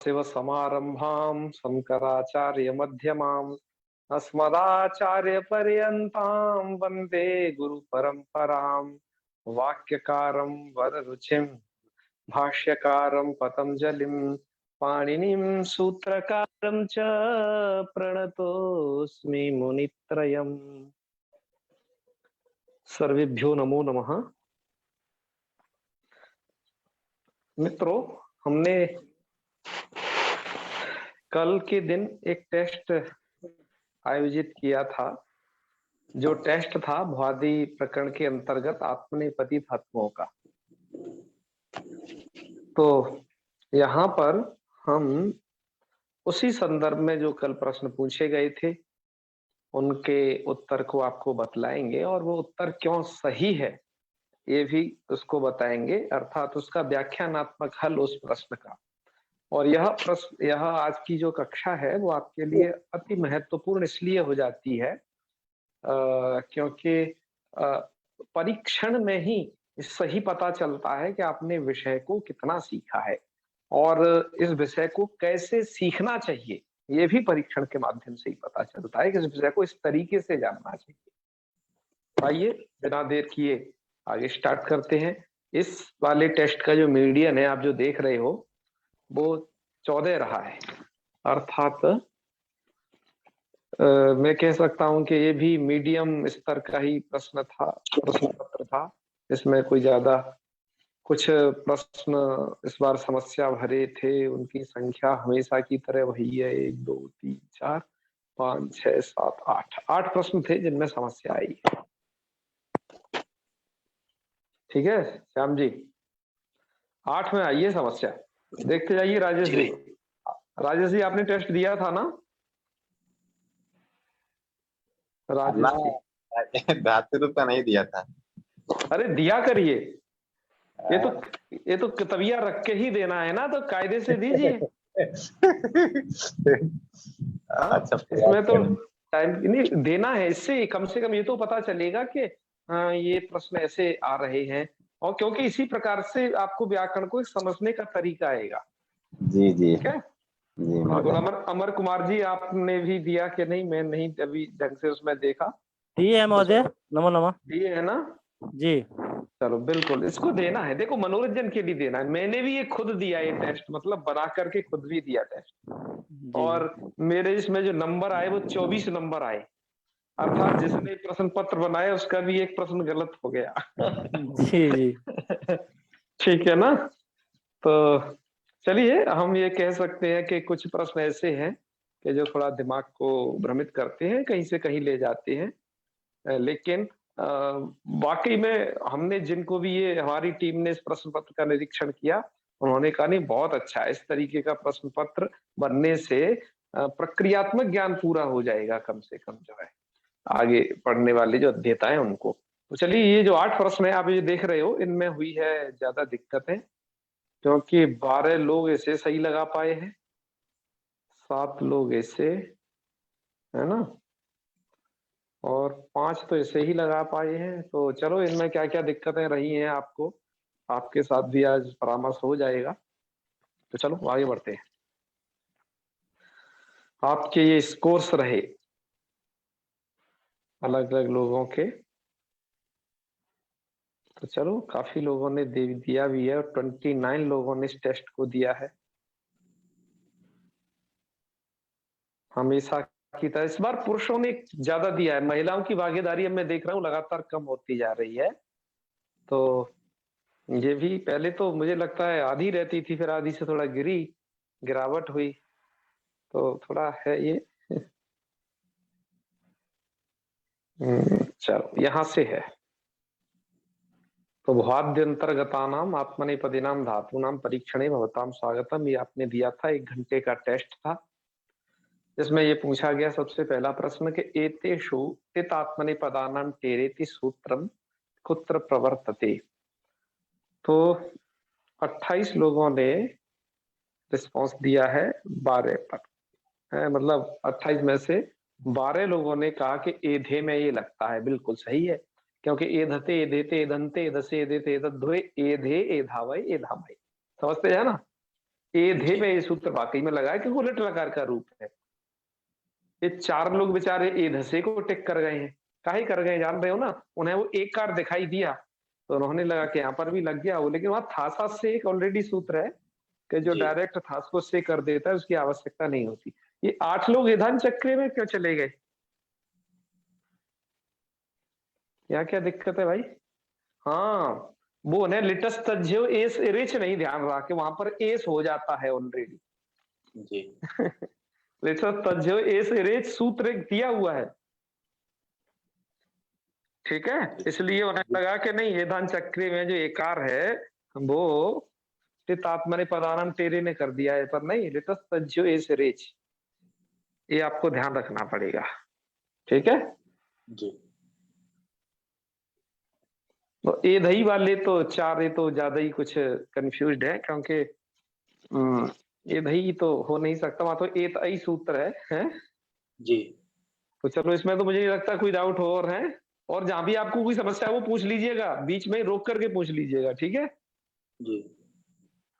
शिव समारंभां शंकराचार्य मध्यमाम् अस्मदाचार्य पर्यन्तां वन्दे गुरु परंपराम्। वाक्यकारं वररुचिं भाष्यकारं पतंजलिं पाणिनिं सूत्रकारं च प्रणतोऽस्मि मुनित्रयम्। सर्वेभ्यो नमो नमः। मित्रों, हमने कल के दिन एक टेस्ट आयोजित किया था। जो टेस्ट था भुआदी प्रकरण के अंतर्गत आत्मनेपदी धातुओं का। तो यहाँ पर हम उसी संदर्भ में जो कल प्रश्न पूछे गए थे उनके उत्तर को आपको बतलाएंगे, और वो उत्तर क्यों सही है ये भी उसको बताएंगे, अर्थात उसका व्याख्यानात्मक हल उस प्रश्न का। और यह आज की जो कक्षा है वो आपके लिए अति महत्वपूर्ण इसलिए हो जाती है क्योंकि परीक्षण में ही सही पता चलता है कि आपने विषय को कितना सीखा है और इस विषय को कैसे सीखना चाहिए। ये भी परीक्षण के माध्यम से ही पता चलता है कि इस विषय को इस तरीके से जानना चाहिए। आइए बिना देर किए आगे स्टार्ट करते हैं। इस वाले टेस्ट का जो मीडियन है आप जो देख रहे हो वो 14 रहा है, अर्थात मैं कह सकता हूं कि ये भी मीडियम स्तर का ही प्रश्न पत्र था। इसमें कोई ज्यादा कुछ प्रश्न इस बार समस्या भरे थे। उनकी संख्या हमेशा की तरह वही है, 1 2 3 4 5 6 7 8 प्रश्न थे जिनमें समस्या आई। ठीक है श्याम जी, 8 में आई है समस्या। देखते जाइए राजेश जी। राजेश जी आपने टेस्ट दिया था ना? राजेश जी धातु रूप का नहीं दिया था। अरे दिया करिए, ये तो किताबिया रख के ही देना है ना, तो कायदे से दीजिए। अच्छा, इसमें तो टाइम नहीं देना है, इससे कम से कम ये तो पता चलेगा कि ये प्रश्न ऐसे आ रहे हैं, और क्योंकि इसी प्रकार से आपको व्याकरण को समझने का तरीका आएगा। जी जी ठीक है जी। बिल्कुल। अमर कुमार जी आपने भी दिया कि नहीं? मैं नहीं अभी ढंग से उसमें देखा। दिए है महोदय, नमो नमः। दिए है ना जी? चलो बिल्कुल इसको देना है, देखो मनोरंजन के लिए देना है। मैंने भी ये खुद दिया ये टेस्ट, मतलब बना करके खुद भी दिया टेस्ट, और मेरे इसमें जो नंबर आए वो 24 नंबर आए, अर्थात जिसने प्रश्न पत्र बनाया उसका भी एक प्रश्न गलत हो गया। जी जी ठीक है ना? तो चलिए हम ये कह सकते हैं कि कुछ प्रश्न ऐसे हैं कि जो थोड़ा दिमाग को भ्रमित करते हैं, कहीं से कहीं ले जाते हैं, लेकिन वाकई में हमने जिनको भी ये हमारी टीम ने इस प्रश्न पत्र का निरीक्षण किया उन्होंने कहा नहीं बहुत अच्छा है, इस तरीके का प्रश्न पत्र बनने से प्रक्रियात्मक ज्ञान पूरा हो जाएगा, कम से कम जो है आगे पढ़ने वाले जो अध्येता है उनको। तो चलिए ये जो 8 प्रश्न है आप ये देख रहे हो, इनमें हुई है ज्यादा दिक्कतें, क्योंकि 12 लोग ऐसे सही लगा पाए हैं, 7 लोग ऐसे, है ना, और 5 तो ऐसे ही लगा पाए हैं। तो चलो इनमें क्या क्या दिक्कतें रही हैं आपको, आपके साथ भी आज परामर्श हो जाएगा। तो चलो आगे बढ़ते हैं। आपके ये स्कोर्स रहे अलग अलग लोगों के, तो चलो काफी लोगों ने दिया भी है, और 29 लोगों ने इस टेस्ट को दिया है। हमेशा की तरह इस बार पुरुषों ने ज्यादा दिया है, महिलाओं की भागीदारी अब मैं देख रहा हूँ लगातार कम होती जा रही है। तो ये भी पहले तो मुझे लगता है आधी रहती थी, फिर आधी से थोड़ा गिरावट हुई, तो थोड़ा है ये। चलो यहां से है, तो भ्वाद्यंतर्गतानाम आत्मनेपदिनाम धातूनाम परीक्षणे भवताम स्वागतम, ये आपने दिया था, 1 घंटे का टेस्ट था। इसमें ये पूछा गया सबसे पहला प्रश्न कि एतेषु तित आत्मनेपदानां टेरेति सूत्रम कुत्र प्रवर्तते। तो 28 लोगों ने रिस्पांस दिया है 12 पर, है मतलब 28 में से 12 लोगों ने कहा कि एधे में ये लगता है। बिल्कुल सही है, क्योंकि एधते एधेते एधंते एधसे एधेते एधद्वे एधे एधावय एधामय, समझते हैं ना? एधे में ये सूत्र वाकई में लगा है कि वो लिट लकार का रूप है। ये 4 लोग बेचारे एधसे को टिक कर गए हैं। काहे कर गए जान रहे हो ना? उन्हें वो एक कार दिखाई दिया तो उन्होंने लगा कि यहाँ पर भी लग गया वो, लेकिन वहां था से एक ऑलरेडी सूत्र है कि जो जी। डायरेक्ट था को से कर देता है उसकी आवश्यकता नहीं होती। ये 8 लोग एधान चक्र में क्यों चले गए? यहाँ क्या दिक्कत है भाई? हाँ, वो उन्हें लिटस तज्यो एस इरेच नहीं ध्यान रहा कि वहां पर एस हो जाता है ऑलरेडी। जी। लिटस तज्यो एस इरेच सूत्र एक दिया हुआ है, ठीक है? इसलिए उन्हें लगा कि नहीं एधान चक्र में जो एकार है वो आत्मने पदानम तेरे ने कर दिया है, पर नहीं लिटस तज्यो एस इरेच, ये आपको ध्यान रखना पड़ेगा, ठीक है? जी। तो ए दही वाले तो 4 ये तो ज्यादा ही कुछ कंफ्यूज्ड है, क्योंकि ये दही तो हो नहीं सकता, वहां तो ए तई सूत्र है? जी। तो चलो इसमें तो मुझे नहीं लगता कोई डाउट हो और है, और जहां भी आपको कोई समस्या है वो पूछ लीजिएगा, बीच में रोक करके पूछ लीजिएगा, ठीक है? जी।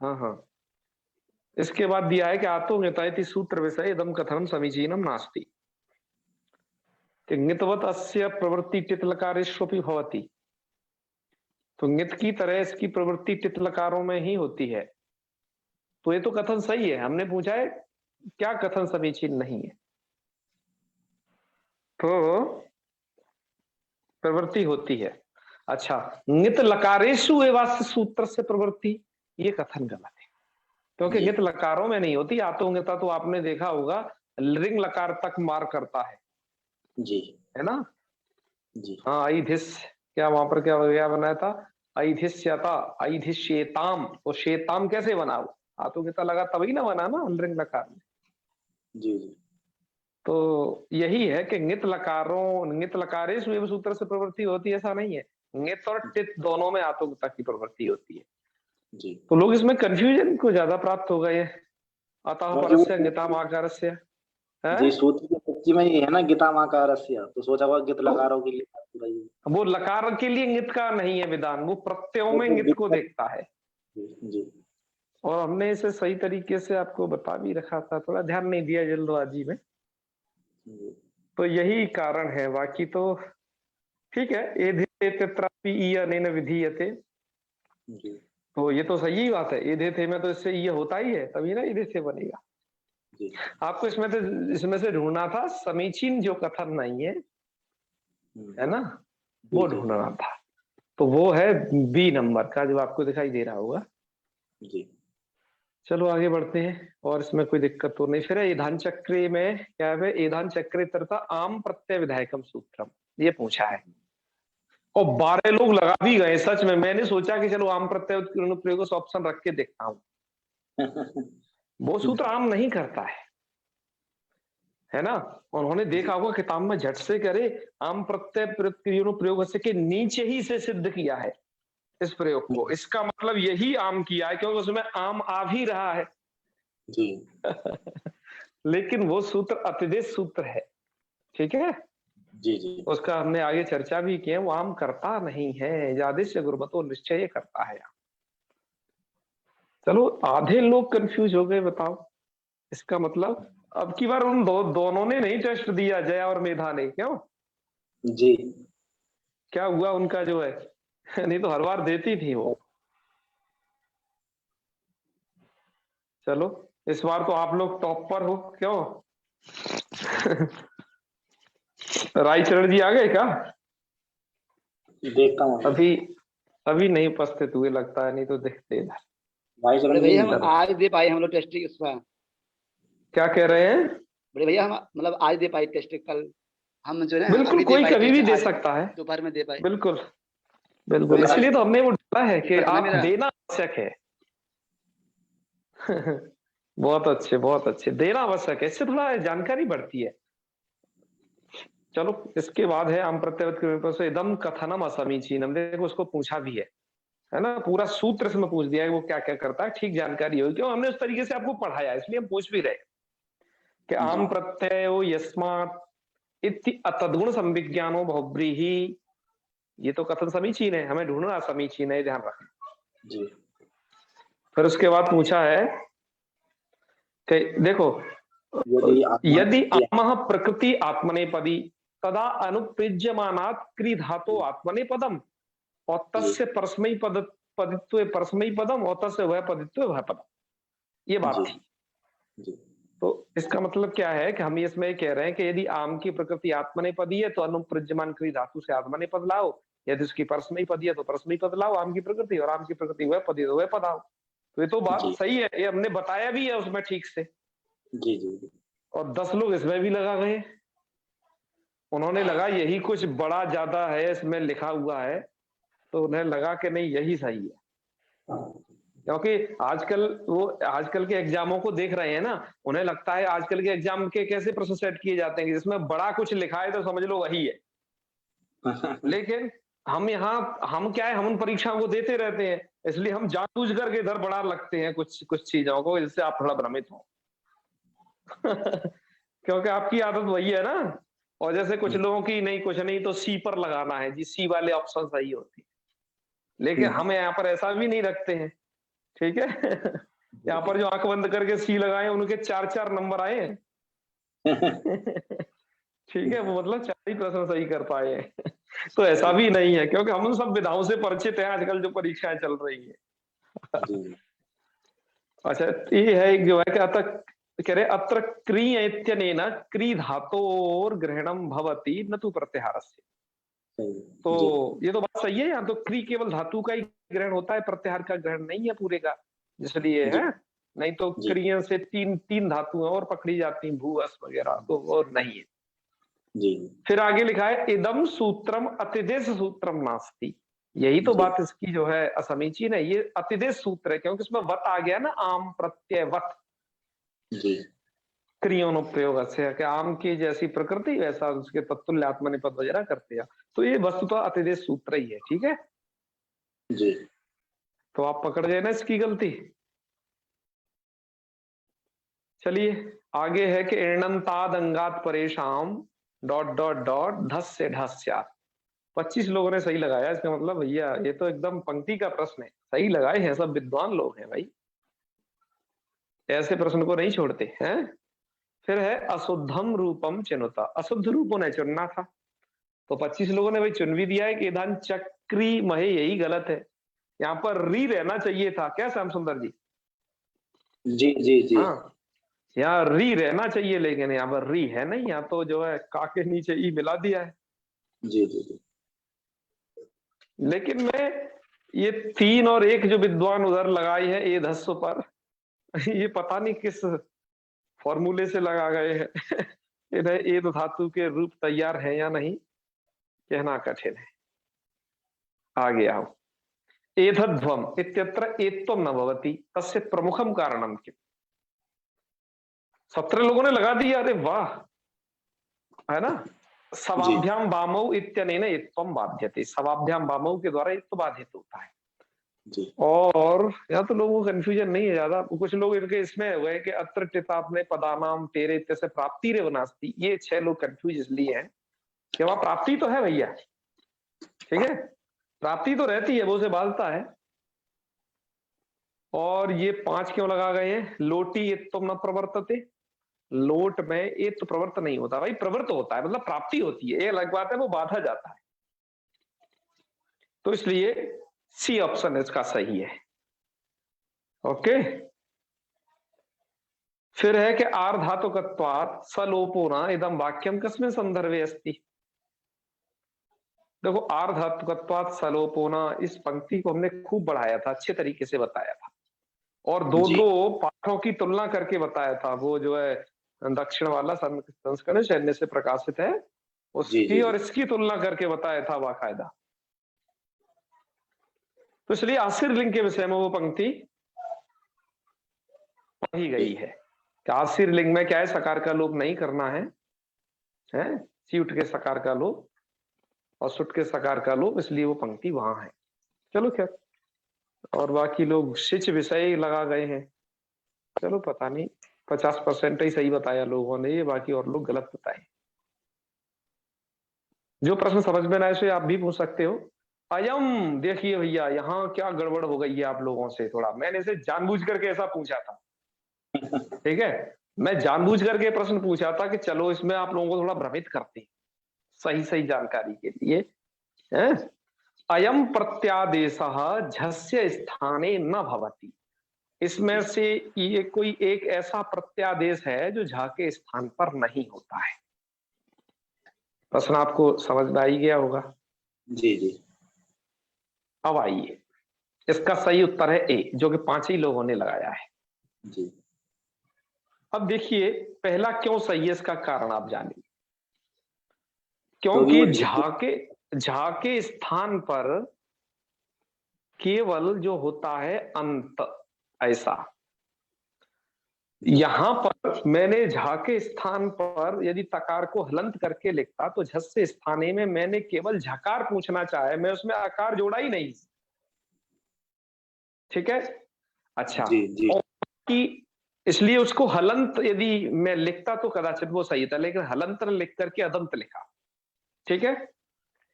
हाँ हाँ। इसके बाद दिया है कि आतो ङितायति सूत्र विषय इदम कथनम समीचीनम नास्ति, कि ङितवत अस्य प्रवृत्ति टितलकारेष्वपि भवति, तो ङित की तरह इसकी प्रवृत्ति टितलकारों में ही होती है। तो ये तो कथन सही है, हमने पूछा है क्या कथन समीचीन नहीं है? तो प्रवृत्ति होती है। अच्छा, ङित लकारेषु एवास्य सूत्र से प्रवृत्ति, ये कथन गलत है, क्योंकि ङित लकारों में नहीं होती। आतोंगिता तो आपने देखा होगा रिंग लकार तक मार करता है, जी। है ना? जी। हाँ, ऐधिस, क्या वहां पर क्या बनाया था? ऐधिष्यता, ऐधिष्येताम, तो शेताम कैसे बना? वो आतोंगिता लगा तभी ना बना ना रिंग लकार में। जी। जी। तो यही है कि ङित लकारेषु एव सूत्र से प्रवृत्ति होती है, ऐसा नहीं है। ङित और टित दोनों में आतोगिता की प्रवृत्ति होती है। जी। तो लोग इसमें कंफ्यूजन को ज्यादा प्राप्त हो गए। अतः परस्य ङिताम आकारस्य, जी, सूत्र की सच्ची में ये है ना गीतामाकारस्य, तो सोचा हुआ गित लकारों के लिए वो लकार के लिए ङित का नहीं है विधान, वो प्रत्ययों में ङित को देखता है। जी। और हमने इसे सही तरीके से आपको बता भी रखा था, थोड़ा ध्यान नहीं दिया जल्दबाजी में, तो यही कारण है। बाकी तो ठीक है। एधे तत्रापि ईय अनेन विधीयते, तो ये तो सही ही बात है। एधे थे में तो इससे ये होता ही है, तभी ना एधे से बनेगा। आपको इसमें से ढूंढना था समीचीन जो कथन नहीं है ना, वो ढूंढना था। तो वो है बी नंबर का, जो आपको दिखाई दे रहा होगा। जी। चलो आगे बढ़ते हैं, और इसमें कोई दिक्कत तो नहीं। फिर एधान चक्रे में क्या है? एधान चक्रे तरता आम प्रत्यय विधायकम सूत्रम, ये पूछा है, और 12 लोग लगा भी गए। सच में मैंने सोचा कि चलो आम प्रत्यय प्रयोग ऑप्शन रख के देखता हूं। वो सूत्र आम नहीं करता है ना? उन्होंने देखा होगा किताब में झट से करे आम प्रत्यय प्रयोग के नीचे ही से सिद्ध किया है इस प्रयोग को। इसका मतलब यही आम किया है, क्योंकि उसमें आम आ भी रहा है। जी। लेकिन वो सूत्र अतिदेश सूत्र है, ठीक है? जी। जी। उसका हमने आगे चर्चा भी की है, वो आम करता नहीं है, जादिश्य गुरुमतो निश्चय करता है। चलो आधे लोग कंफ्यूज हो गए, बताओ इसका मतलब। अब की बार उन दोनों ने नहीं टेस्ट दिया, जया और मेधा ने, क्यों? जी। क्या हुआ उनका जो है? नहीं तो हर बार देती थी वो। चलो इस बार तो आप लोग टॉप पर हो, क्यों? रायचरण जी आ गए क्या? देखता हूँ अभी नहीं उपस्थित हुए लगता है, नहीं तो दिखते इधर। भाई भैया हम आज दे पाए, हम लोग टेस्टिंग इसका। क्या कह रहे हैं? बड़े भैया हम मतलब आज दे पाए टेस्टिंग, कल हम जो है बिल्कुल, कोई कभी भी दे सकता है, दोपहर में दे पाए। बिल्कुल बिल्कुल। इसलिए तो हमने वो डाला है कि आप देना आवश्यक है। बहुत अच्छे, बहुत अच्छे, देना आवश्यक है, इससे थोड़ा जानकारी बढ़ती है। चलो इसके बाद है आम प्रत्यय से इदम कथनम असमीचीनम, देखो उसको पूछा भी है ना? पूरा सूत्र इसमें पूछ दिया है वो क्या क्या करता है, ठीक जानकारी होगी, क्यों हमने उस तरीके से आपको पढ़ाया, इसलिए हम पूछ भी रहे कि आम प्रत्यय यस्मात् इति अतद्गुण संविज्ञानो बहुब्रीहि, ये तो कथन समीचीन है, हमें ढूंढना समीचीन है, ध्यान रखना। जी। फिर उसके बाद पूछा है देखो, यदि आत्मा यदि आमः प्रकृति आत्मनेपदी तदा अनुपृज्यमानात् क्री धातो आत्मनेपदम और तस्य परस्मैपदित्वे परस्मैपदम और तस्य वह पदित्वे वह पदम, ये बात जी थी। जी तो इसका मतलब क्या है कि हम इसमें कह रहे हैं कि यदि आम की प्रकृति आत्मनेपदी है तो अनुप्रज्यमान क्री धातु से आत्मनेपद लाओ, यदि उसकी परस्मैपदी है तो परस्मैपद लाओ आम की प्रकृति, और आम की प्रकृति वह पदी तो वह पद आओ। तो ये तो बात जी सही है, ये हमने बताया भी है उसमें ठीक से, जी जी और 10 लोग इसमें भी लगा गए। उन्होंने लगा यही कुछ बड़ा ज्यादा है इसमें लिखा हुआ है, तो उन्हें लगा कि नहीं यही सही है। क्योंकि आजकल के एग्जामों को देख रहे हैं ना, उन्हें लगता है आजकल के एग्जाम के कैसे प्रश्न सेट किए जाते हैं जिसमें बड़ा कुछ लिखा है तो समझ लो वही है। लेकिन हम क्या है, हम उन परीक्षाओं को देते रहते हैं, इसलिए हम जानबूझ करके इधर बड़ा लगते हैं कुछ चीजों को, जिससे आप थोड़ा भ्रमित हो। क्योंकि आपकी आदत वही है ना। और जैसे कुछ लोगों की नहीं, कुछ नहीं तो सी पर लगाना है जी, सी वाले ऑप्शन सही होती है, लेकिन हम यहाँ पर ऐसा भी नहीं रखते हैं, ठीक है। यहाँ पर जो आंख बंद करके सी लगाए उनके 4-4 नंबर आए हैं। ठीक है, वो मतलब 4 ही प्रश्न सही कर पाए हैं। तो ऐसा भी नहीं है, क्योंकि हम उन सब विधाओं से परिचित हैं आजकल जो परीक्षाएं चल रही है। जी अच्छा, ये है एक जो है कि कह रहे अत्र क्री इत्यनेन क्री धातोर ग्रहणम भवति न तु प्रत्याहारस्य। तो ये तो बात सही है, यहाँ तो क्री केवल धातु का ही ग्रहण होता है, प्रत्याहार का ग्रहण नहीं है पूरे का, इसलिए है। नहीं तो क्रिया से तीन धातुएं और पकड़ी जाती, भू अस वगैरह, तो और नहीं है जी। फिर आगे लिखा है इदम सूत्रम अतिदेश सूत्रम नास्ति। यही तो बात इसकी जो है असमीचीन है, ये अतिदेश सूत्र है क्योंकि इसमें वत आ गया ना, आम प्रत्यय वत क्रियोनुप्रयोग से, आम की जैसी प्रकृति वैसा उसके तत्तुल्य आत्मनिपद वगैरह करते हैं, तो ये वस्तुतः अतिदेश सूत्र ही है। ठीक है जी। तो आप पकड़ गए ना इसकी गलती। चलिए आगे है कि इणंताद अंगात परेशान ... धस से ढस्यात्। 25 लोगों ने सही लगाया, इसका मतलब भैया ये तो एकदम पंक्ति का प्रश्न है, सही लगाए हैं, सब विद्वान लोग हैं भाई, ऐसे प्रश्न को नहीं छोड़ते हैं। फिर है अशुद्धम रूपम चिनुता, अशुद्ध रूप उन्हें चुनना था, तो 25 लोगों ने भाई चुन भी दिया है कि धान चक्री महे, यही गलत है, यहाँ पर री रहना चाहिए था। क्या श्याम सुंदर जी? जी जी जी। हाँ, यहाँ री रहना चाहिए, लेकिन यहाँ पर री है नहीं, यहाँ तो जो है का के नीचे ई मिला दिया है। जी जी जी। लेकिन मैं ये 3 और 1 जो विद्वान उधर लगाई है ए धस्व पर, ये पता नहीं किस फॉर्मूले से लगा गए हैं। इन्हें ए धातु के रूप तैयार है या नहीं कहना कठिन है। आगे आओ, एतद्ध्वम इत्यत्र एत्वम न भवति तस्य प्रमुखम कारणम किम। 17 लोगों ने लगा दिया, अरे वाह, है ना। सवाभ्याम बामौ इत्यनेन एत्वम बाध्यते, सवाभ्याम बामौ के द्वारा एत्व बाधित होता है जी। और यहाँ तो लोगों को कंफ्यूजन नहीं है ज्यादा, कुछ लोग इनके इसमें हुए कि अत्र टितापने पदानाम तेरे तैसे प्राप्ति रे वनास्ति, ये 6 लोग कंफ्यूज इसलिए हैं कि वहां प्राप्ति तो है भैया, ठीक है, प्राप्ति तो रहती है, वो उसे बालता है। और ये 5 क्यों लगा गए हैं? लोटी एत्वम न प्रवर्तते, लोट में ये तो प्रवृत्त नहीं होता भाई, प्रवृत्त होता है मतलब प्राप्ति होती है, ये अलग बात है, वो बाधा जाता है। तो इसलिए सी ऑप्शन इसका सही है। ओके, फिर है कि आर्धातुकत्वात् सलोपोना इदम वाक्यम कस्मिन् संदर्भे अस्ति। देखो, आर्धातुकत्वात् सलोपोना, इस पंक्ति को हमने खूब बढ़ाया था, अच्छे तरीके से बताया था, और दो पाठों की तुलना करके बताया था। वो जो है दक्षिण वाला संस्करण सैन्य से प्रकाशित है, उसकी और इसकी तुलना करके बताया था बाकायदा। तो इसलिए आशीर लिंग के विषय में वो पंक्ति पढ़ी गई है कि आशीर लिंग में क्या है, सकार का लोप नहीं करना है, सीउट के सकार का लोप और सुट के सकार का लोप, इसलिए वो पंक्ति वहां है। चलो खैर, और बाकी लोग शिच विषय लगा गए हैं, चलो पता नहीं, 50% ही सही बताया लोगों ने, ये बाकी और लोग गलत बताए। जो प्रश्न समझ में ना आए उसे आप भी पूछ सकते हो। अयम, देखिए भैया यहाँ क्या गड़बड़ हो गई है आप लोगों से, थोड़ा मैंने इसे जानबूझ करके ऐसा पूछा था ठीक है, मैं जानबूझ करके प्रश्न पूछा था कि चलो इसमें आप लोगों को थोड़ा भ्रमित करते हैं सही सही जानकारी के लिए। है अयम प्रत्यादेशः झस्य स्थाने न भवति। इसमें से ये कोई एक ऐसा प्रत्यादेश है जो झा के स्थान पर नहीं होता है। प्रश्न आपको समझ में आ ही गया होगा। जी जी। अब आइए, इसका सही उत्तर है ए, जो कि 5 ही लोगों ने लगाया है। जी अब देखिए पहला क्यों सही है, इसका कारण आप जानिए। क्योंकि क्योंकि वो झा के स्थान पर केवल जो होता है अंत, ऐसा। यहां पर मैंने झा के स्थान पर यदि तकार को हलंत करके लिखता तो झस्य स्थाने में मैंने केवल झकार पूछना चाहे, मैं उसमें आकार जोड़ा ही नहीं। ठीक है, अच्छा। जी जी और कि इसलिए उसको हलंत यदि मैं लिखता तो कदाचित वो सही था, लेकिन हलंत न लिख करके अदंत लिखा। ठीक है,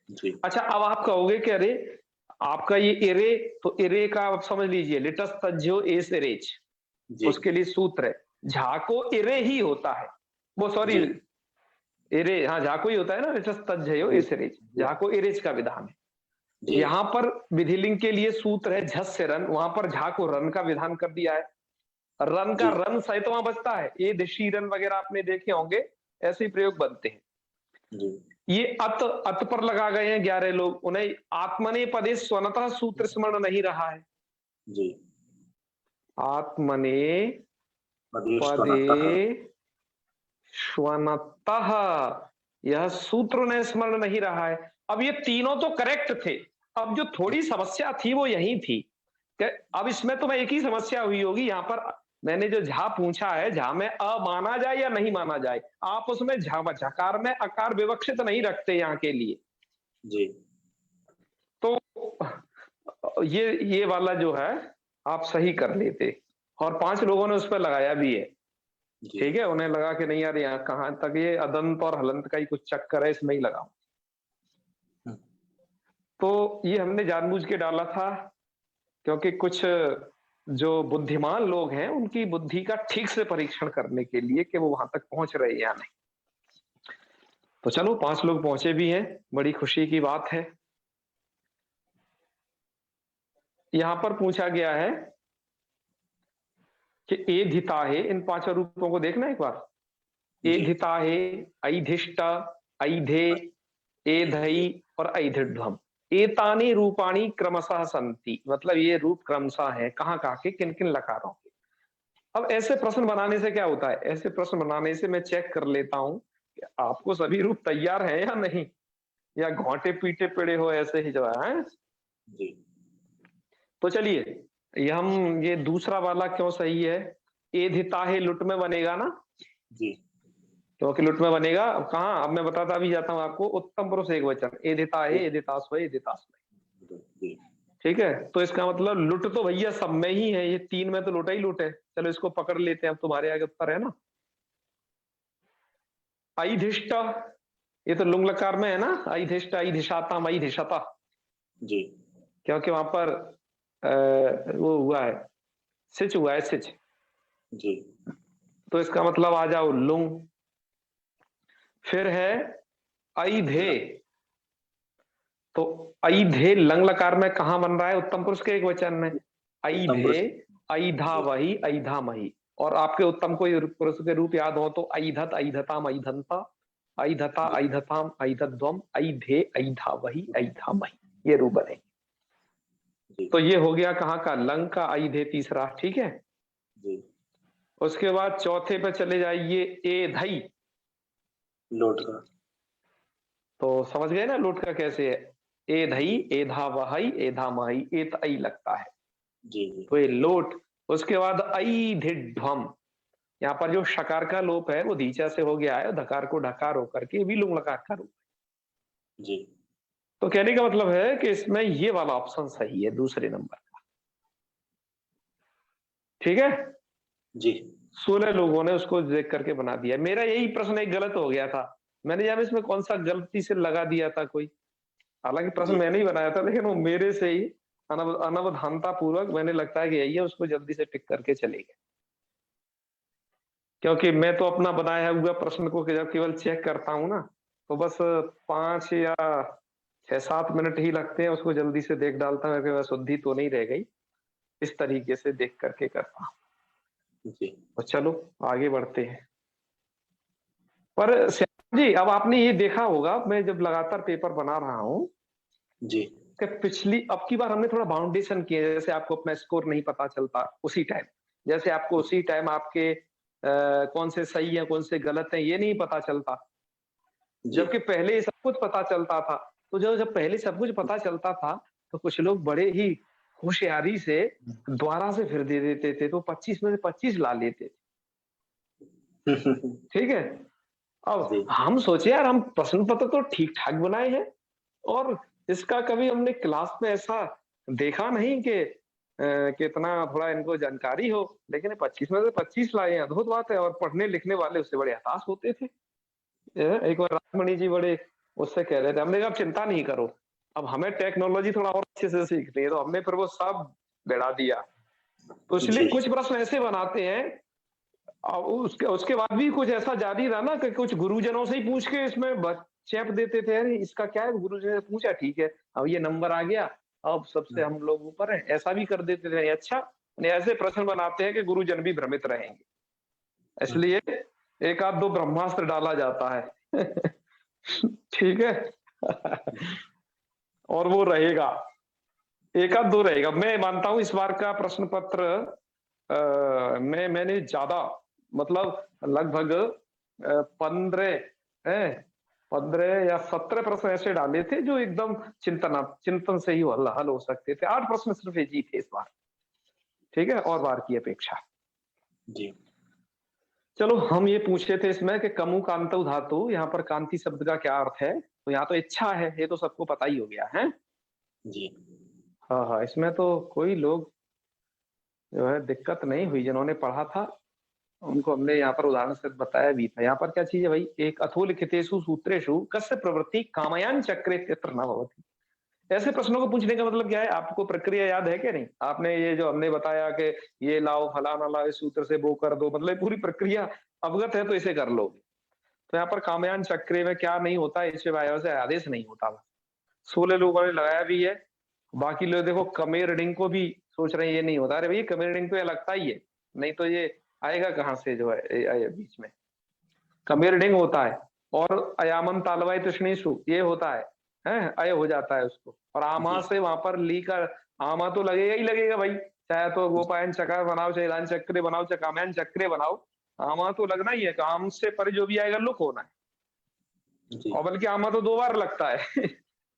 जी अच्छा। अब आप कहोगे कि अरे आपका ये इरे, तो इरे का आप समझ लीजिए लिटस तज्जो एस इरेज, जी उसके लिए सूत्र है झा को इरे ही होता है, वो सॉरी जी इरे, हाँ झा को ही होता है ना, लिटस तज्जो एस इरेज, झा को इरेज का विधान है। जी यहां पर विधिलिंग के लिए सूत्र है झस से रन, वहां पर झा को रन का विधान कर दिया है। रन का जी रन सहित वहां बचता है, ये दिशी रन वगैरह आपने देखे होंगे, ऐसे ही प्रयोग बनते हैं। जी ये अत पर लगा गए हैं 11 लोग, उन्हें आत्मने पदे स्वनतः सूत्र स्मरण नहीं रहा है। जी आत्मने पदेष्वनतः पदे स्वनतः, यह सूत्र उन्हें स्मरण नहीं रहा है। अब ये तीनों तो करेक्ट थे, अब जो थोड़ी समस्या थी वो यही थी कि अब इसमें तो मैं एक ही समस्या हुई होगी, यहाँ पर मैंने जो झा पूछा है, झा में अ माना जाए या नहीं माना जाए, आप उसमें झकार में अकार विवक्षित नहीं रखते यहाँ के लिए, जी तो ये वाला जो है आप सही कर लेते। और 5 लोगों ने उस पर लगाया भी है। जी ठीक है, उन्हें लगा कि नहीं यार यहाँ कहां तक ये अदंत और हलंत का ही कुछ चक्कर है, इसमें ही लगाओ। हम्म, तो ये हमने जानबूझ के डाला था क्योंकि कुछ जो बुद्धिमान लोग हैं उनकी बुद्धि का ठीक से परीक्षण करने के लिए कि वो वहां तक पहुंच रहे हैं या नहीं। तो चलो 5 लोग पहुंचे भी हैं, बड़ी खुशी की बात है। यहां पर पूछा गया है कि एधिताहे, इन 5 रूपों को देखना एक बार। जी एधिताहे, ऐधिष्ट, ऐधे, एधई और ऐधिध्वम, एतानि रूपाणी क्रमशः संति, मतलब ये रूप क्रमशः है, कहाँ कहाँ के, किन किन लकारों के। अब ऐसे प्रश्न बनाने से क्या होता है, ऐसे प्रश्न बनाने से मैं चेक कर लेता हूं कि आपको सभी रूप तैयार है या नहीं, या घोंटे पीटे पड़े हो ऐसे ही जो है। जी तो चलिए ये दूसरा वाला क्यों सही है, एधिताहे लुट में बनेगा ना, जी क्योंकि लुट में बनेगा कहाँ, अब मैं बताता भी जाता हूँ आपको, उत्तम पुरुष एक वचन, एधिताहे, एधितास्वय, एधितास्वय। जी ठीक है, तो इसका मतलब लुट तो भैया सब में ही है, ये 3 में तो लुटा ही लुट है। चलो इसको पकड़ लेते हैं, अब तुम्हारे आगे उत्तर है ना। ऐधिष्ट, ये तो लुंग लकार में है ना, ऐधिष्ट, ऐधिशाताम, ऐधिशता, जी क्योंकि वहां पर वो हुआ है, सिच हुआ है, सिच, जी तो इसका मतलब आ जाओ लुंग। फिर है ऐधे, तो ऐधे लंग लकार में कहां बन रहा है, उत्तम पुरुष के एक वचन में, उत्तम ऐधे, पुरुष ऐधा जी वही, ऐधा मही। और आपके उत्तम को पुरुष के रूप याद हो तो ऐधत, ऐधताम, ऐधंता, ऐधता, जी ऐधताम, ऐधध्वम, ऐधे, ऐधा वही, ऐधा मही, ये रूप बने। जी तो ये हो गया कहाँ का, लंग का, ऐधे तीसरा। ठीक है, जी उसके बाद चौथे पे चले जाइए, एधई, लोट का तो समझ गए ना लोट का कैसे है, एधई, एधा वही, एधा मही, एत ऐ लगता है, जी जी तो ये लोट। उसके बाद ऐधिध्वम, यहाँ पर जो शकार का लोप है वो धीचा से हो गया है, धकार को ढकार होकर के भी लुंग लकार का रूप। जी तो कहने का मतलब है कि इसमें ये वाला ऑप्शन सही है, दूसरे नंबर का। ठीक है, जी 16 लोगों ने उसको देख करके बना दिया। मेरा यही प्रश्न एक गलत हो गया था, मैंने जब इसमें कौन सा गलती से लगा दिया था कोई, हालांकि प्रश्न जी मैंने ही बनाया था, लेकिन वो मेरे से ही अनवधानता पूर्वक मैंने लगता है कि यही है, उसको जल्दी से टिक करके चले गए। क्योंकि मैं तो अपना बनाया हुआ प्रश्न को जब केवल चेक करता हूँ ना, तो बस 5 या 6-7 मिनट ही लगते हैं, उसको जल्दी से देख डालता हूँ कि शुद्धि तो नहीं रह गई। इस तरीके से देख करके करता हूँ। जी तो चलो आगे बढ़ते हैं। पर श्याम जी, अब आपने ये देखा होगा, मैं जब लगातार पेपर बना रहा हूँ जी कि पिछली अब की बार हमने थोड़ा बाउंडेशन किया, जैसे आपको अपना स्कोर नहीं पता चलता उसी टाइम, जैसे आपको उसी टाइम आपके कौन से सही है कौन से गलत है ये नहीं पता चलता, जी जबकि पहले ये सब कुछ पता चलता था। तो जब पहले सब कुछ पता चलता था तो कुछ लोग बड़े ही होशियारी से दोबारा से फिर दे देते थे, तो 25 में से 25 ला लेते थे। ठीक है, अब जी हम सोचे यार हम प्रश्न पत्र तो ठीक ठाक बनाए हैं, और इसका कभी हमने क्लास में ऐसा देखा नहीं कि कितना थोड़ा इनको जानकारी हो, लेकिन 25 में से 25 लाए हैं, अद्भुत बात है। और पढ़ने लिखने वाले उससे बड़े हताश होते थे। एक बार राजमणि जी बड़े उससे कह रहे थे, हमने कहा आप चिंता नहीं करो, अब हमें टेक्नोलॉजी थोड़ा और अच्छे से सीखनी है, तो हमने फिर वो सब बढ़ा दिया। तो इसलिए जी कुछ प्रश्न ऐसे बनाते हैं, और उसके उसके बाद भी कुछ ऐसा जारी रहा ना कि कुछ गुरुजनों से ही पूछ के इसमें चैप देते थे, अरे इसका क्या है, गुरुजी ने पूछा ठीक है, अब ये नंबर आ गया, अब सबसे हम लोग ऊपर हैं, ऐसा भी कर देते थे। अच्छा, ऐसे प्रश्न बनाते हैं कि गुरुजन भी भ्रमित रहेंगे, इसलिए एक आध दो ब्रह्मास्त्र डाला जाता है। ठीक है। और वो रहेगा, एक आध दो रहेगा। मैं मानता हूं इस बार का प्रश्न पत्र मैंने ज्यादा, मतलब लगभग 15 या 17 प्रश्न ऐसे डाले थे जो एकदम चिंतन से ही हल हो सकते थे। 8 प्रश्न सिर्फ जी थे इस बार, ठीक है, और बार की अपेक्षा। जी चलो हम ये पूछे थे इसमें कि कमु कांतौ धातु, यहाँ पर कांति शब्द का क्या अर्थ है, तो यहाँ तो इच्छा है, ये तो सबको पता ही हो गया है। जी हाँ हाँ, इसमें तो कोई लोग जो है दिक्कत नहीं हुई, जिन्होंने पढ़ा था उनको हमने यहाँ पर उदाहरण से बताया भी था। यहाँ पर क्या चीज है भाई, एक अथो लिखितेषु सूत्रेषु कस्य प्रवृत्ति कामयान चक्रे त्यत्र न भवति। ऐसे प्रश्नों को पूछने का मतलब क्या है, आपको प्रक्रिया याद है क्या नहीं? आपने ये जो हमने बताया कि ये लाओ फलाना लाओ इस सूत्र से वो कर दो, मतलब पूरी प्रक्रिया अवगत है तो इसे कर लोगे। तो यहाँ पर कामयान चक्रे में क्या नहीं होता, इस वाय से आदेश नहीं होता। 16 लोगों ने लगाया भी है, बाकी लोग देखो कमेर रिडिंग को भी सोच रहे हैं ये नहीं होता। अरे भाई कमेर रिडिंग तो ये लगता ही है, नहीं तो ये आएगा कहाँ से जो है बीच में। कमेर रिडिंग होता है, और अयामन तालवाई तृष्णीसु ये होता है, अय हो जाता है उसको, और आमा से वहां पर ली कर आमा तो लगेगा ही लगेगा भाई, चाहे तो गोपायन चक्र बनाओ, चाहे ईरान चक्रे बनाओ, चाहे कामयान चक्रे बनाओ, आमा तो लगना ही है। काम से पर जो भी आएगा लुक होना है, जी और बल्कि आमा तो 2 बार लगता है।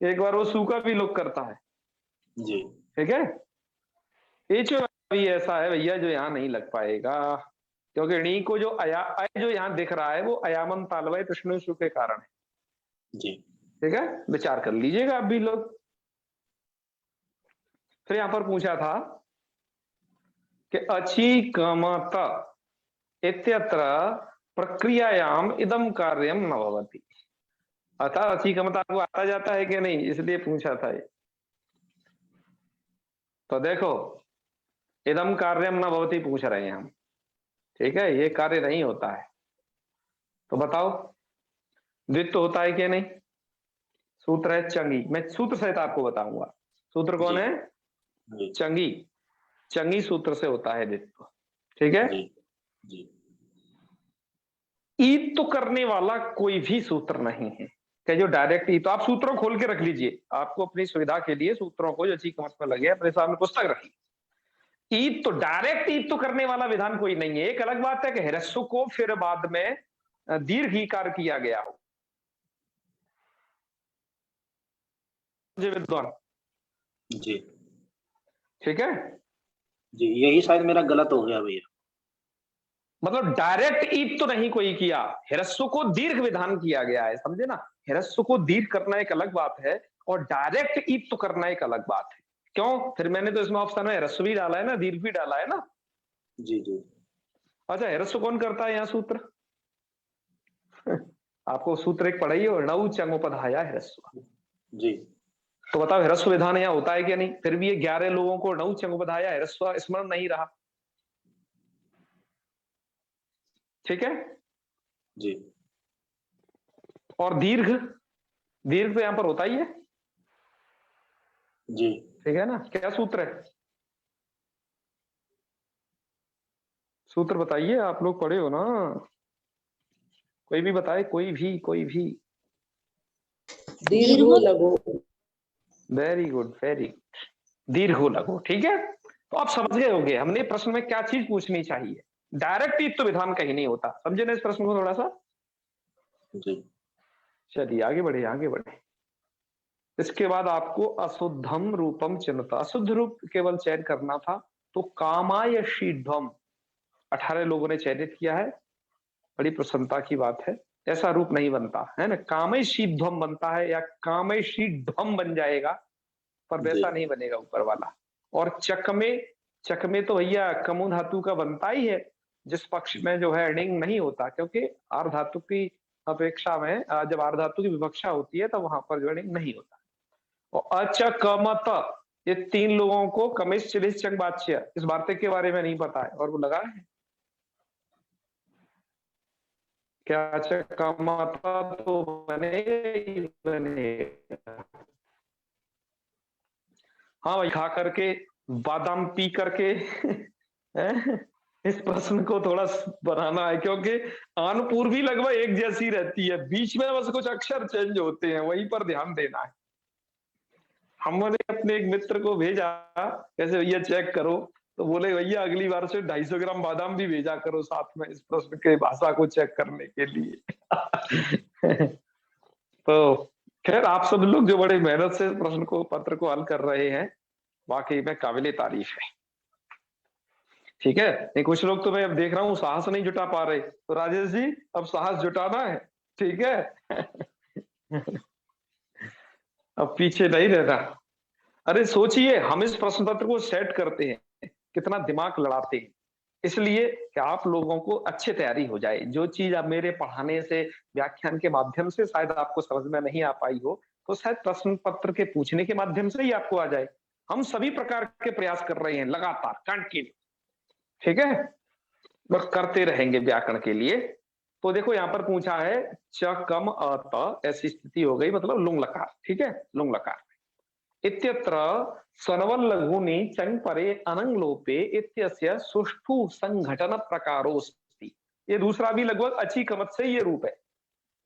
एक बार वो सूखा भी लुक करता है, जी ठीक है। एच भी ऐसा है भैया जो यहाँ नहीं लग पाएगा, क्योंकि णी को जो अय जो यहाँ दिख रहा है वो अयामन तालवाय तृष्णुषु के कारण है, जी ठीक है, विचार कर लीजिएगा आप भी लोग। फिर यहाँ पर पूछा था कि अचीकमत इत्यत्र प्रक्रियायाम इदम कार्यम न भवति। अतः अचीकमत आपको आता जाता है कि नहीं, इसलिए पूछा था ये। तो देखो इदम कार्यम न भवति पूछ रहे हैं हम, ठीक है, ये कार्य नहीं होता है। तो बताओ द्वित्व होता है कि नहीं? सूत्र है चंगी, मैं सूत्र सहित आपको बताऊंगा। सूत्र कौन जी है? जी चंगी। चंगी सूत्र से होता है द्वित्व, ठीक है। जी जी ईद तो करने वाला कोई भी सूत्र नहीं है कि जो डायरेक्ट ई, तो आप सूत्रों खोल के रख लीजिए, आपको अपनी सुविधा के लिए सूत्रों को जो अच्छी समझ में लगे अपने सामने पुस्तक रखिए। ईद तो डायरेक्ट ईद तो करने वाला विधान कोई नहीं है। एक अलग बात है कि ह्रस्व को फिर बाद में दीर्घीकार किया गया हो। विद्वान, जी ठीक है, जी यही शायद मेरा गलत हो गया भैया। मतलब डायरेक्ट ईद तो नहीं कोई किया, ह्रस्व को दीर्घ विधान किया गया है, समझे ना। ह्रस्व को दीर्घ करना एक अलग बात है, और डायरेक्ट ईद तो करना एक अलग बात है। क्यों? फिर मैंने तो इसमें ऑप्शन में ह्रस्व भी डाला है ना, दीर्घ भी डाला है ना। जी जी अच्छा, ह्रस्व कौन करता है यहाँ सूत्र? आपको सूत्र एक पढ़ाइए, और नौ चंगोपधाया ह्रस्व। जी तो बताओ ह्रस्व विधान यहाँ होता है क्या नहीं? फिर भी ये 11 लोगों को नौ चंगोपधाया ह्रस्व स्मरण नहीं रहा। ठीक है। जी और दीर्घ, दीर्घ तो यहाँ पर होता ही है, जी ठीक है ना। क्या सूत्र है, सूत्र बताइए, आप लोग पढ़े हो ना, कोई भी बताए, कोई भी, कोई भी। दीर्घो लघु। वेरी गुड, वेरी गुड, दीर्घो लघु, ठीक है। तो आप समझ गए होंगे हमने प्रश्न में क्या चीज पूछनी चाहिए। डायरेक्ट युक्त विधान कहीं नहीं होता, समझे ना इस प्रश्न को थोड़ा सा। जी चलिए आगे बढ़े, आगे बढ़े। इसके बाद आपको अशुद्धम रूपम चिन्हता, अशुद्ध रूप केवल चयन करना था। तो कामाय शीध्वम 18 लोगों ने चयनित किया है, बड़ी प्रसन्नता की बात है। ऐसा रूप नहीं बनता है ना, कामय शीध्वम बनता है या कामय शीध्वम बन जाएगा, पर वैसा नहीं बनेगा ऊपर वाला। और चकमे, चकमे तो भैया कमु धातु का बनता ही है, जिस पक्ष में जो है णिंग नहीं होता, क्योंकि आर्ध धातु की अपेक्षा में जब आर्ध धातु की विवक्षा होती है तब वहां पर जो णिंग नहीं होता। और अचकमत, ये 3 लोगों को कमिश चिलिस चंगबाच्य इस वार्तिक के बारे में नहीं पता है, और वो लगा है क्या चकमता तो बनेगा ही बनेगा। हाँ भाई, खा करके बादाम पी करके इस प्रश्न को थोड़ा बनाना है, क्योंकि आनपूर भी लगभग एक जैसी रहती है, बीच में बस कुछ अक्षर चेंज होते हैं, वहीं पर ध्यान देना है। हमने अपने एक मित्र को भेजा, कैसे भैया चेक करो, तो बोले भैया अगली बार से 250 ग्राम बादाम भी भेजा करो साथ में, इस प्रश्न के भाषा को चेक करने के लिए। तो खैर आप सब लोग जो बड़े मेहनत से प्रश्न को, पत्र को हल कर रहे हैं, वाकई में काबिले तारीफ है, ठीक है। नहीं कुछ लोग तो मैं अब देख रहा हूँ साहस नहीं जुटा पा रहे, तो राजेश जी अब साहस जुटाना है, ठीक है। अब पीछे नहीं रहना। अरे सोचिए, हम इस प्रश्न पत्र को सेट करते हैं, कितना दिमाग लड़ाते हैं, इसलिए कि आप लोगों को अच्छी तैयारी हो जाए। जो चीज आप मेरे पढ़ाने से, व्याख्यान के माध्यम से शायद आपको समझ में नहीं आ पाई हो, तो शायद प्रश्न पत्र के पूछने के माध्यम से ही आपको आ जाए। हम सभी प्रकार के प्रयास कर रहे हैं लगातार, कंटिन्यू, ठीक है, बस करते रहेंगे व्याकरण के लिए। तो देखो यहाँ पर पूछा है च कम अत, ऐसी स्थिति हो गई, मतलब लुंग लकार, ठीक है, लुंग लकार। इत्यत्र सनवल लघुनि चंग परे अनंग लोपे इत्यस्य सुष्ठु संघटन प्रकारोस्ति। ये दूसरा भी लगभग अच्छी कमत से ये रूप है,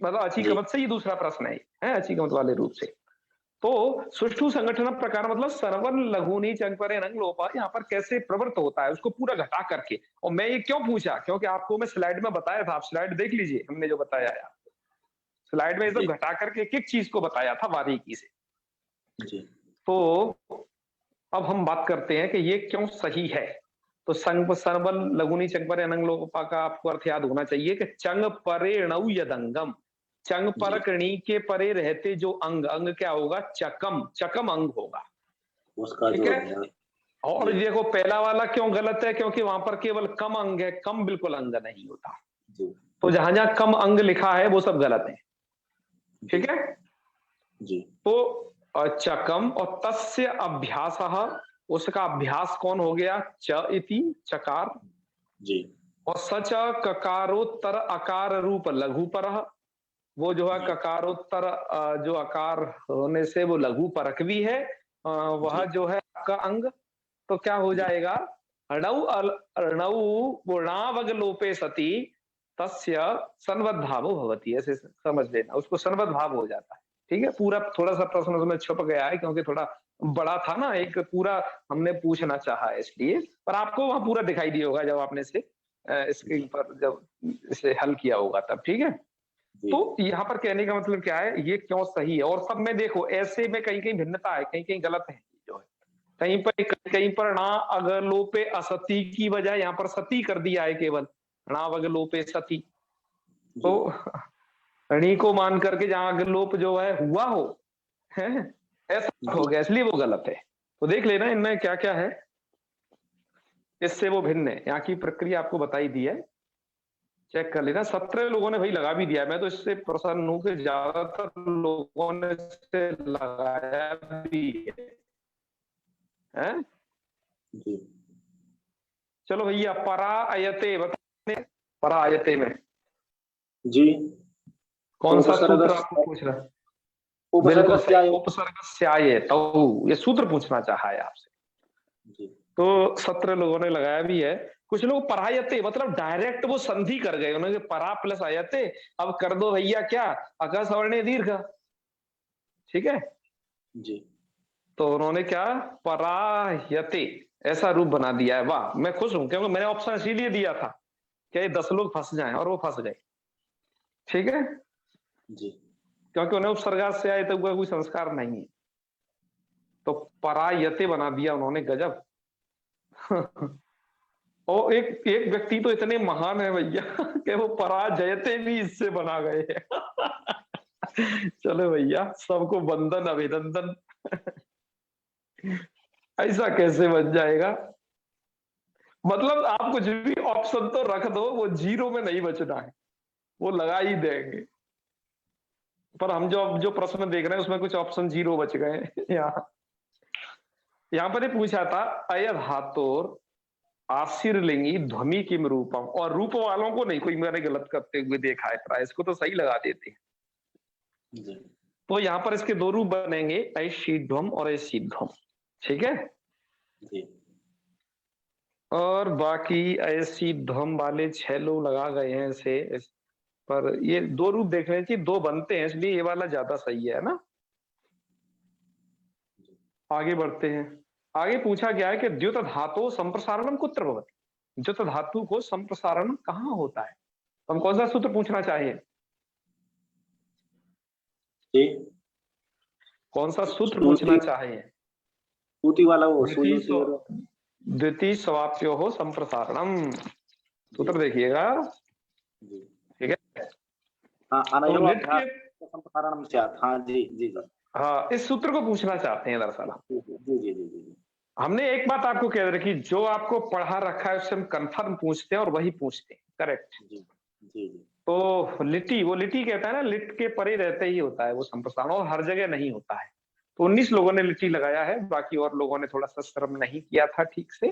मतलब अच्छी कमत से ये दूसरा प्रश्न है अच्छी कमत वाले रूप से। तो सुष्ठु संगठन प्रकार मतलब सर्वन लघुनी चंग परे अनंग लोपा, यहाँ पर कैसे प्रवृत्त होता है उसको पूरा घटा करके। और मैं ये क्यों पूछा, क्योंकि आपको मैं स्लाइड में बताया था, आप स्लाइड देख लीजिए, हमने जो बताया है स्लाइड में, ये सब घटा करके एक एक चीज को बताया था बारीकी से। जी तो अब हम बात करते हैं कि ये क्यों सही है। तो संग सर्वल लघुनी चंग परे अनंग लोपा का आपको अर्थ याद होना चाहिए कि चंग परे णौ यदंगम, चंग पर कणी के परे रहते जो अंग, अंग क्या होगा, चकम, चकम अंग होगा, उसका ठीक जो है। और देखो पहला वाला क्यों गलत है, क्योंकि वहां पर केवल कम अंग है, कम बिल्कुल अंग नहीं होता। तो जहां जहां कम अंग लिखा है वो सब गलत है, ठीक है। जी तो चकम और तस्य अभ्यास, उसका अभ्यास कौन हो गया, च इति चकार जी। और सच ककारोत्तर अकार रूप लघु पर, वो जो है ककारोत्तर जो आकार होने से वो लघु परक भी है, वह जो है आपका अंग। तो क्या हो जाएगा, णव लोपे सती तस्य सन्वद् भावो भवति, ऐसे समझ लेना, उसको सन्वद् भाव हो जाता है, ठीक है। पूरा थोड़ा सा प्रश्न उसमें छुप गया है, क्योंकि थोड़ा बड़ा था ना, एक पूरा हमने पूछना चाहा है इसलिए, पर आपको वहां पूरा दिखाई दिया होगा जब आपने से स्क्रीन पर जब इसे हल किया होगा तब, ठीक है। तो यहाँ पर कहने का मतलब क्या है, ये क्यों सही है। और सब में देखो ऐसे में कहीं कहीं भिन्नता है, कहीं कहीं गलत है, जो है कहीं पर ना अगलोपे असती की बजाय यहाँ पर सती कर दिया है, केवल ना अगलोपे सती। तो णी को मान करके जहां अगलोप जो है हुआ हो, है ऐसा हो गया, इसलिए वो गलत है। तो देख लेना इनमें क्या क्या है, इससे वो भिन्न है। यहाँ की प्रक्रिया आपको बताई दी है, चेक कर लेना। 17 लोगों ने भाई लगा भी दिया, मैं तो इससे प्रसन्न हूं कि ज्यादातर लोगों ने इससे लगाया भी है। चलो भैया, परा अयते बताने परायते में जी। कौन सा उपसर्ग सूत्र आपको पूछ रहा है? उपसर्ग बिल्कुल से सही, आए। उपसर्गस्याये तौ, ये सूत्र पूछना चाहा है आपसे। जी तो 17 लोगों ने लगाया भी है। कुछ लोग परायते मतलब डायरेक्ट वो संधि कर गए, उन्होंने परा प्लस आयते, अब कर दो भैया क्या, अका सवर्णे दीर्घ, ठीक है। जी तो उन्होंने क्या, परायते ऐसा रूप बना दिया है। वाह, मैं खुश हूं, क्योंकि मैंने ऑप्शन इसीलिए दिया था कि 10 लोग फंस जाएं, और वो फंस गए, ठीक है, जी क्योंकि उन्हें उपसर्गा से आए तो कोई संस्कार नहीं है, तो परायते बना दिया उन्होंने, गजब। और एक एक व्यक्ति तो इतने महान है भैया कि वो पराजयते भी इससे बना गए हैं। चलो भैया, सबको वंदन अभिनंदन। ऐसा कैसे बन जाएगा? मतलब आप कुछ भी ऑप्शन तो रख दो, वो जीरो में नहीं बचना है, वो लगा ही देंगे। पर हम जो प्रश्न देख रहे हैं उसमें कुछ ऑप्शन जीरो बच गए यहाँ पर ये पूछा था, अय धातुर आशीर्लिंगी ध्वनि किम रूपम, और रूप वालों को नहीं कोई मैंने गलत करते हुए देखा है, प्राय इसको तो सही लगा देते हैं। जी तो यहाँ पर इसके दो रूप बनेंगे, ऐशीध्वम और ऐशीध्वम, ठीक है। जी और बाकी ऐशीध्वम वाले 6 लोग लगा गए हैं ऐसे, पर ये दो रूप देखने चाहिए, दो बनते हैं, इसलिए ये वाला ज्यादा सही है ना। आगे बढ़ते हैं। आगे पूछा गया है कि द्युत धातु संप्रसारणम कुत्र भवति, द्युत धातु को संप्रसारण कहाँ होता है? तो हम कौन सा सूत्र पूछना चाहिए? जी कौन सा सूत्र पूछना चाहिए? सूती वाला वो सुई और द्वितीय समाप्यो हो संप्रसारणम, सूत्र देखिएगा, जी ठीक है। हाँ तो अनयो लिट के, अभ्यास संप्रसारणम स्यात्। हाँ जी जी जी हाँ, इस सूत्र को पूछना चाहते हैं दरअसल हम। जी जी जी जी जी हमने एक बात आपको कह रखी, जो आपको पढ़ा रखा है उससे हम कंफर्म पूछते हैं और वही पूछते हैं, करेक्ट। जी जी जी तो लिटी, वो लिटी कहता है ना, लिट के परे रहते ही होता है वो संप्रसारण, और हर जगह नहीं होता है। तो 19 लोगों ने लिटी लगाया है, बाकी और लोगों ने थोड़ा सा श्रम नहीं किया था ठीक से,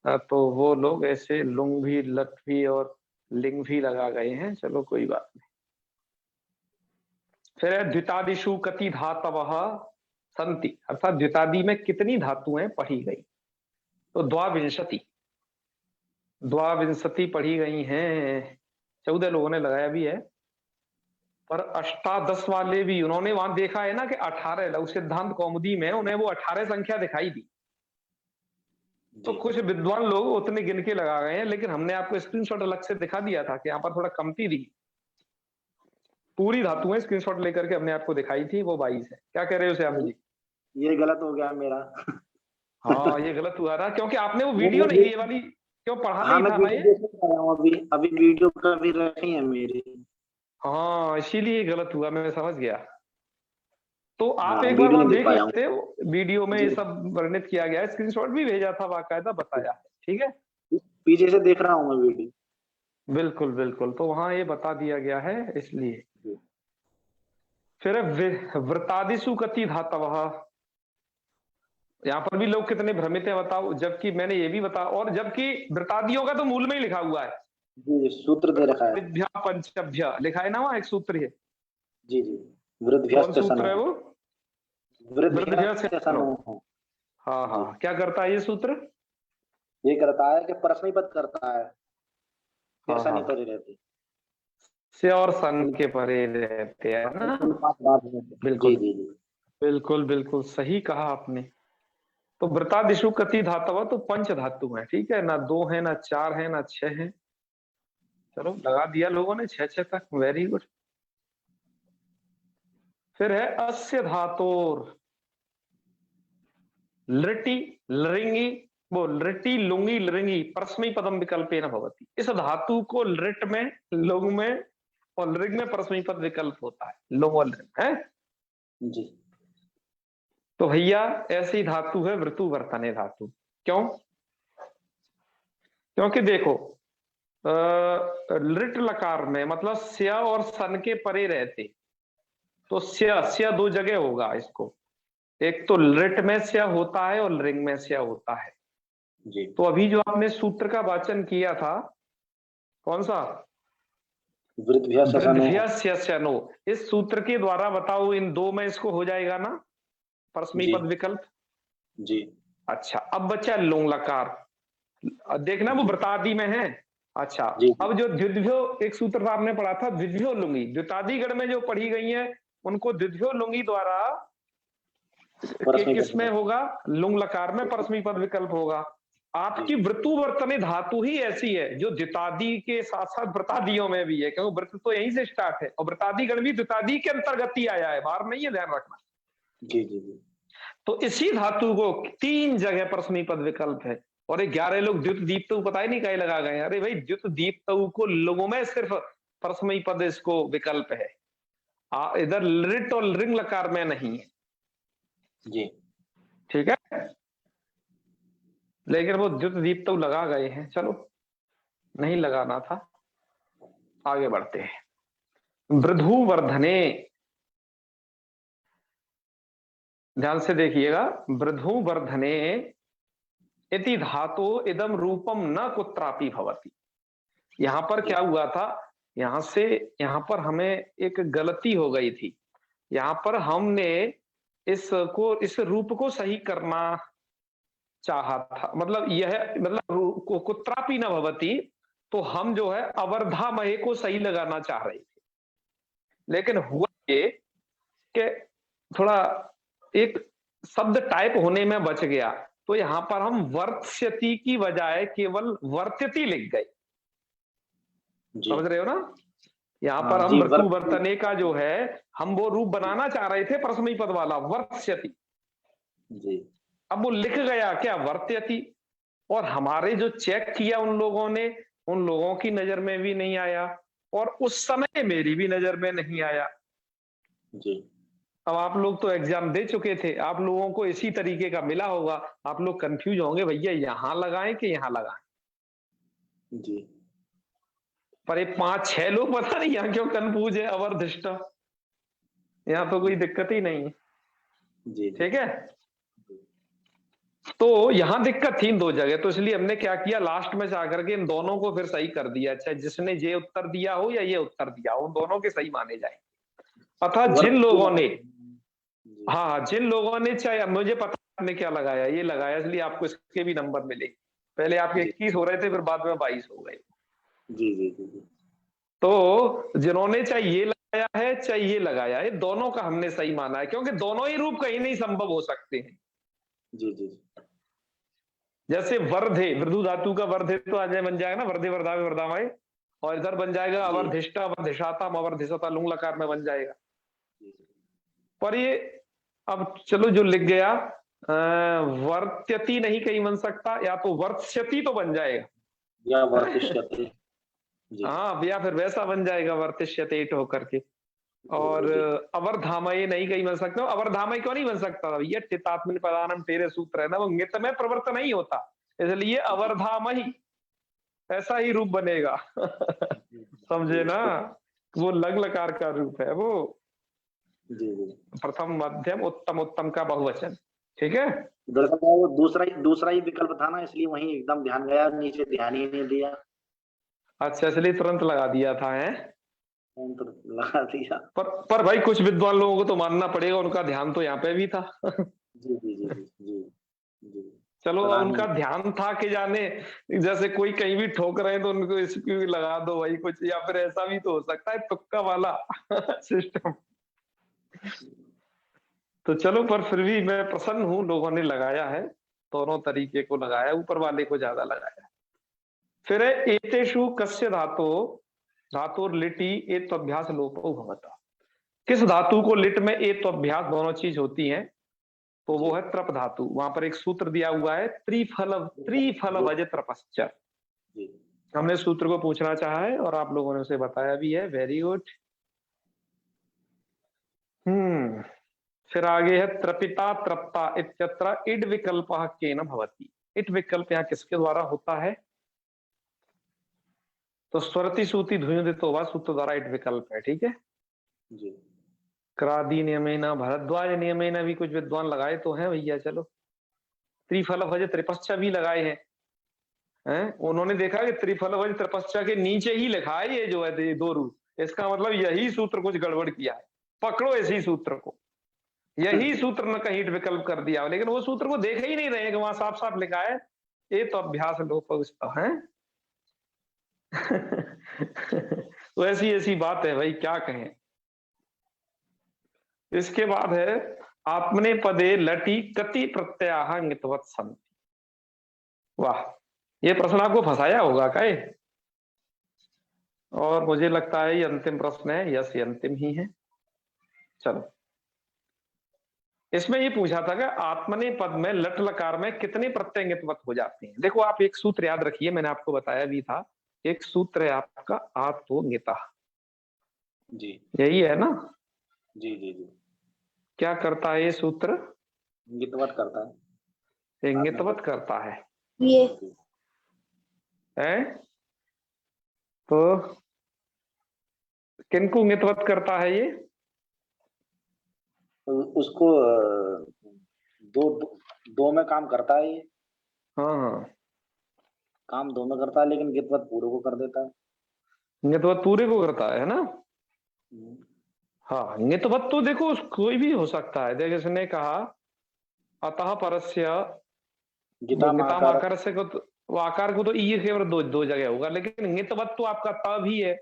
तो वो लोग ऐसे लुंग भी, लट भी और लिंग भी लगा गए हैं। चलो कोई बात नहीं। फिर द्वितादिशु कति धातवः संति, अर्थात द्वितादि में कितनी धातुएं पढ़ी गई? तो द्वाविंशति, द्वाविंशति पढ़ी गई हैं। 14 लोगों ने लगाया भी है, पर अष्टादश वाले भी उन्होंने वहां देखा है ना कि 18 लघु सिद्धांत कौमुदी में उन्हें वो 18 संख्या दिखाई दी। तो कुछ विद्वान लोग उतने गिन के लगा गए हैं, लेकिन हमने आपको स्क्रीनशॉट अलग से दिखा दिया था कि यहाँ पर थोड़ा कमती दी। पूरी धातुएं स्क्रीनशॉट लेकर के हमने आपको दिखाई थी, वो 22 है। क्या कह रहे हो श्याम जी? ये गलत हो गया मेरा। हाँ, ये गलत हुआ था क्योंकि आपने वो वीडियो नहीं, ये वाली क्यों पढ़ा हाँ नहीं मैं था ना ये। वीडियो देख रहा हूँ अभी अभी वीडियो का भी रखी है मेरी। हाँ, इसीलिए गलत हुआ, मैं समझ गया। तो आप हाँ एक बार वीडियो वहां नहीं देख देख पाया हूँ। लेते हो, वीडियो में ये जी सब वर्णित किया गया है, स्क्रीनशॉट भी भेजा था, बाकायदा बताया है, ठीक है। पीछे से देख रहा हूँ मैं वीडियो। बिल्कुल बिल्कुल, तो वहां ये बता दिया गया है इसलिए। जी फिर वृतादिशु कति धातवः, यहाँ पर भी लोग कितने भ्रमित हैं बताओ, जबकि मैंने ये भी बताया, और जबकि वृतादियों का तो मूल में ही लिखा हुआ है, जी सूत्र दे रखा है। पंचभ्य लिखा है ना वहां, एक सूत्र है। जी जी कौन वृद्धभ्यस्त सूत्र है सनो वो? वृद्धभ्यस्त सनो। हाँ हाँ, क्या करता है ये सूत्र? ये करता है कि परस्मै पद करता है, फिर हाँ शनि हाँ, परे रहती से और सन के परे रहते हैं ना। जी बिल्कुल जी जी बिल्कुल बिल्कुल सही कहा आपने। तो वृतादिशु कति धातव, तो पंच धातु है, ठीक है ना, 2 है ना 4 है ना 6 है। चलो लगा दिया लोगों ने 6 तक, वेरी गुड। फिर है अस्य धातोर लृटी लृंगी, वो लृटी लुंगी लृंगी परस्मै पदम विकल्पे न भवति। इस धातु को लृट में, लुंग में और लृंग में परस्मै पद विकल्प होता है, लुंग और लृंग है। जी तो भैया ऐसी धातु है वृतु वर्तने धातु। क्यों? क्योंकि देखो लिट लकार में मतलब स्या और सन के परे रहते, तो स्या 2 जगह होगा इसको, एक तो लिट में स्या होता है और लृंग में स्या होता है। जी तो अभी जो आपने सूत्र का वाचन किया था, कौन सा? वृद्धभ्यस्य नो। वृद्धभ्यस्य नो। इस सूत्र के द्वारा बताओ इन दो में इसको हो जाएगा ना परस्मै जी पद विकल्प। जी अच्छा, अब बचा लुंग लकार। देखना वो व्रतादि में है। अच्छा, जी अब जो द्विध्यो एक सूत्र आपने पढ़ा था, द्विध्यो लुंगी, द्वितादिगण में जो पढ़ी गई है उनको द्विध्यो लुंगी द्वारा परस्मै किस पद में होगा? लुंग लकार में परस्मै पद विकल्प होगा। आपकी वृतु वर्तने धातु ही ऐसी है जो द्वितादि के साथ साथ व्रतादियों में भी है, क्योंकि वृत तो यहीं से स्टार्ट है और व्रतादिगण भी द्वितादि के अंतर्गत ही आया है, बाहर नहीं है, ध्यान रखना। जी जी जी। तो इसी धातु को 3 जगह परस्मै पद विकल्प है और 11 लोग द्युत दीप्तु पता ही नहीं कहीं लगा गए। अरे भाई, द्युत दीप्तु को लोगों में सिर्फ परस्मै पद इसको विकल्प है, इधर लिट और रिंग लकार में नहीं है। जी ठीक है, लेकिन वो द्युत दीप्तु लगा गए हैं, चलो नहीं लगाना था, आगे बढ़ते हैं। वृद्धु वर्धने, ध्यान से देखिएगा, वृद्धु वर्धने इति धातु इदम रूपम न कुत्रापि भवति। यहां पर क्या हुआ था, यहां पर हमें एक गलती हो गई थी। यहां पर हमने इस रूप को सही करना चाहा था, मतलब यह मतलब कुत्रापि न भवति, तो हम जो है अवर्धामहे को सही लगाना चाह रहे थे, लेकिन हुआ ये कि थोड़ा एक शब्द टाइप होने में बच गया, तो यहां पर हम वर्त्यति की बजाय केवल वर्त्यति लिख गए। जी समझ रहे हो ना? यहां हाँ पर हम जी, वृत्तु वर्तने का जो है हम वो रूप बनाना चाह रहे थे परस्मै पद वाला वर्त्यति। जी अब वो लिख गया क्या? वर्त्यति। और हमारे जो चेक किया उन लोगों ने, उन लोगों की नजर में भी नहीं आया और उस समय मेरी भी नजर में नहीं आया। जी अब आप लोग तो एग्जाम दे चुके थे, आप लोगों को इसी तरीके का मिला होगा, आप लोग कंफ्यूज होंगे भैया यहां लगाएं कि यहां लगाएं। जी पर ये 5-6 लोग पता नहीं यहां क्यों कंफ्यूज है, अवर्धिष्ट। यहां तो कोई दिक्कत ही नहीं है। जी ठीक है, तो यहां दिक्कत थी इन 2 जगह, तो इसलिए हमने क्या किया, लास्ट में जाकर के इन दोनों को फिर सही कर दिया। चाहे जिसने ये उत्तर दिया हो या ये उत्तर दिया हो, उन दोनों के सही माने जाए। अतः जिन लोगों ने, हाँ, जिन लोगों ने, चाहे मुझे पता आपने क्या लगाया, ये लगाया, इसलिए आपको इसके भी नंबर मिले। पहले आपके 21 हो रहे थे, फिर बाद में 22 हो गए। जी जी जी जी। तो जिन्होंने चाहे ये लगाया है चाहे ये लगाया है, दोनों का हमने सही माना है, क्योंकि दोनों ही रूप कहीं नहीं संभव हो सकते हैं। जी जी जैसे वर्धे, वृद्धु धातु का वर्धे तो आज बन जाएगा ना, वर्धे वर्धावे वर्धामय, और इधर बन जाएगा अवर्धिष्टा अवर्धिषाता अवर्धिषता, लुंग लकार में बन जाएगा। पर ये अब चलो जो लिख गया, वर्त्यति नहीं कहीं बन सकता, या तो वर्त्यति तो बन जाएगा, या वर्तिष्यते। जी हाँ, या फिर वैसा बन जाएगा वर्तिष्यते इट होकर के। और अवर्धामय नहीं कहीं बन सकता। अवर्धामय क्यों नहीं बन सकता? ये टितात्मनि पदानम तेरे सूत्र है ना, वो नित में प्रवृत्त नहीं होता, इसलिए अवर्धामय ऐसा ही रूप बनेगा। समझे ना? वो लग लकार का रूप है वो, जी जी। प्रथम मध्यम उत्तम, उत्तम का बहुवचन। ठीक है, दरअसल वो दूसरा ही विकल्प था ना, इसलिए वहीं एकदम ध्यान गया, नीचे ध्यान ही नहीं दिया। अच्छा, इसलिए तुरंत लगा दिया था है। तो लगा दिया। पर भाई कुछ विद्वान लोगों को तो मानना पड़ेगा, उनका ध्यान तो यहाँ पे भी था। जी जी जी जी जी जी। चलो, पता उनका नहीं। ध्यान था कि जाने, जैसे कोई कहीं भी ठोक रहे हैं तो उनको इसकी भी लगा दो भाई कुछ, या फिर ऐसा भी तो हो सकता है तुक्का वाला सिस्टम। तो चलो, पर फिर भी मैं प्रसन्न हूं, लोगों ने लगाया है, दोनों तरीके को लगाया, ऊपर वाले को ज्यादा लगाया। फिर है एतेषु कस्य धातु धातुर लिटि एत अभ्यास लोपो भवता। किस धातु को लिट में एत अभ्यास दोनों चीज होती हैं, तो वो है त्रप धातु। वहां पर एक सूत्र दिया हुआ है, त्रिफल भज त्रपश्च। जी हमने सूत्र को पूछना चाहा है और आप लोगों ने उसे बताया भी है, वेरी गुड। फिर आगे है त्रपिता त्रप्ता इत्यत्र इड विकल्प केन भवति। इट विकल्प यहाँ किसके द्वारा होता है? तो स्वरति सूति धुयुदितो वा सूत्र द्वारा इट विकल्प है। ठीक है, जी क्रादि नियमेन भरद्वाज नियमेन भी कुछ विद्वान लगाए तो हैं भैया। चलो, त्रिफल भज त्रिपश्च भी लगाए हैं, हैं, उन्होंने देखा कि त्रिफलवज तपस्या के नीचे ही लिखा है ये जो है ये 2 रूप। इसका मतलब यही सूत्र कुछ गड़बड़ किया है, पकड़ो इसी सूत्र को, यही सूत्र न कहीं विकल्प कर दिया। लेकिन वो सूत्र को देख ही नहीं रहे कि वहां साफ साफ लिखा है ये तो अभ्यास लोप है। तो ऐसी ऐसी बात है भाई, क्या कहें। इसके बाद है आत्मने पदे लटी कति प्रत्याह नितवत संति। वाह, ये प्रश्न आपको फंसाया होगा क्या ये? और मुझे लगता है ये अंतिम प्रश्न है। यस, ये अंतिम ही है। चलो, इसमें ये पूछा था कि आत्मने पद में लट लकार में कितने प्रत्यय नितवत हो जाते हैं। देखो, आप एक सूत्र याद रखिए, मैंने आपको बताया भी था, एक सूत्र है आपका आत्मनिता। जी यही है ना? जी जी जी। क्या करता है ये सूत्र? गितवत करता है। ये नितवत करता है। ये है तो किनको नितवत करता है ये? उसको दो दो में काम करता है ये। हाँ हाँ, काम दो में करता है, लेकिन गितवत पूरे को कर देता है। नितवत पूरे को करता है ना? हाँ, नितवत तो देखो कोई भी हो सकता है। देखो, इसने कहा अतः परस्य गीताम आकार। आकार से को तो, वो आकार को तो ई केवल दो जगह होगा, लेकिन नितवत तो आपका तब ही है,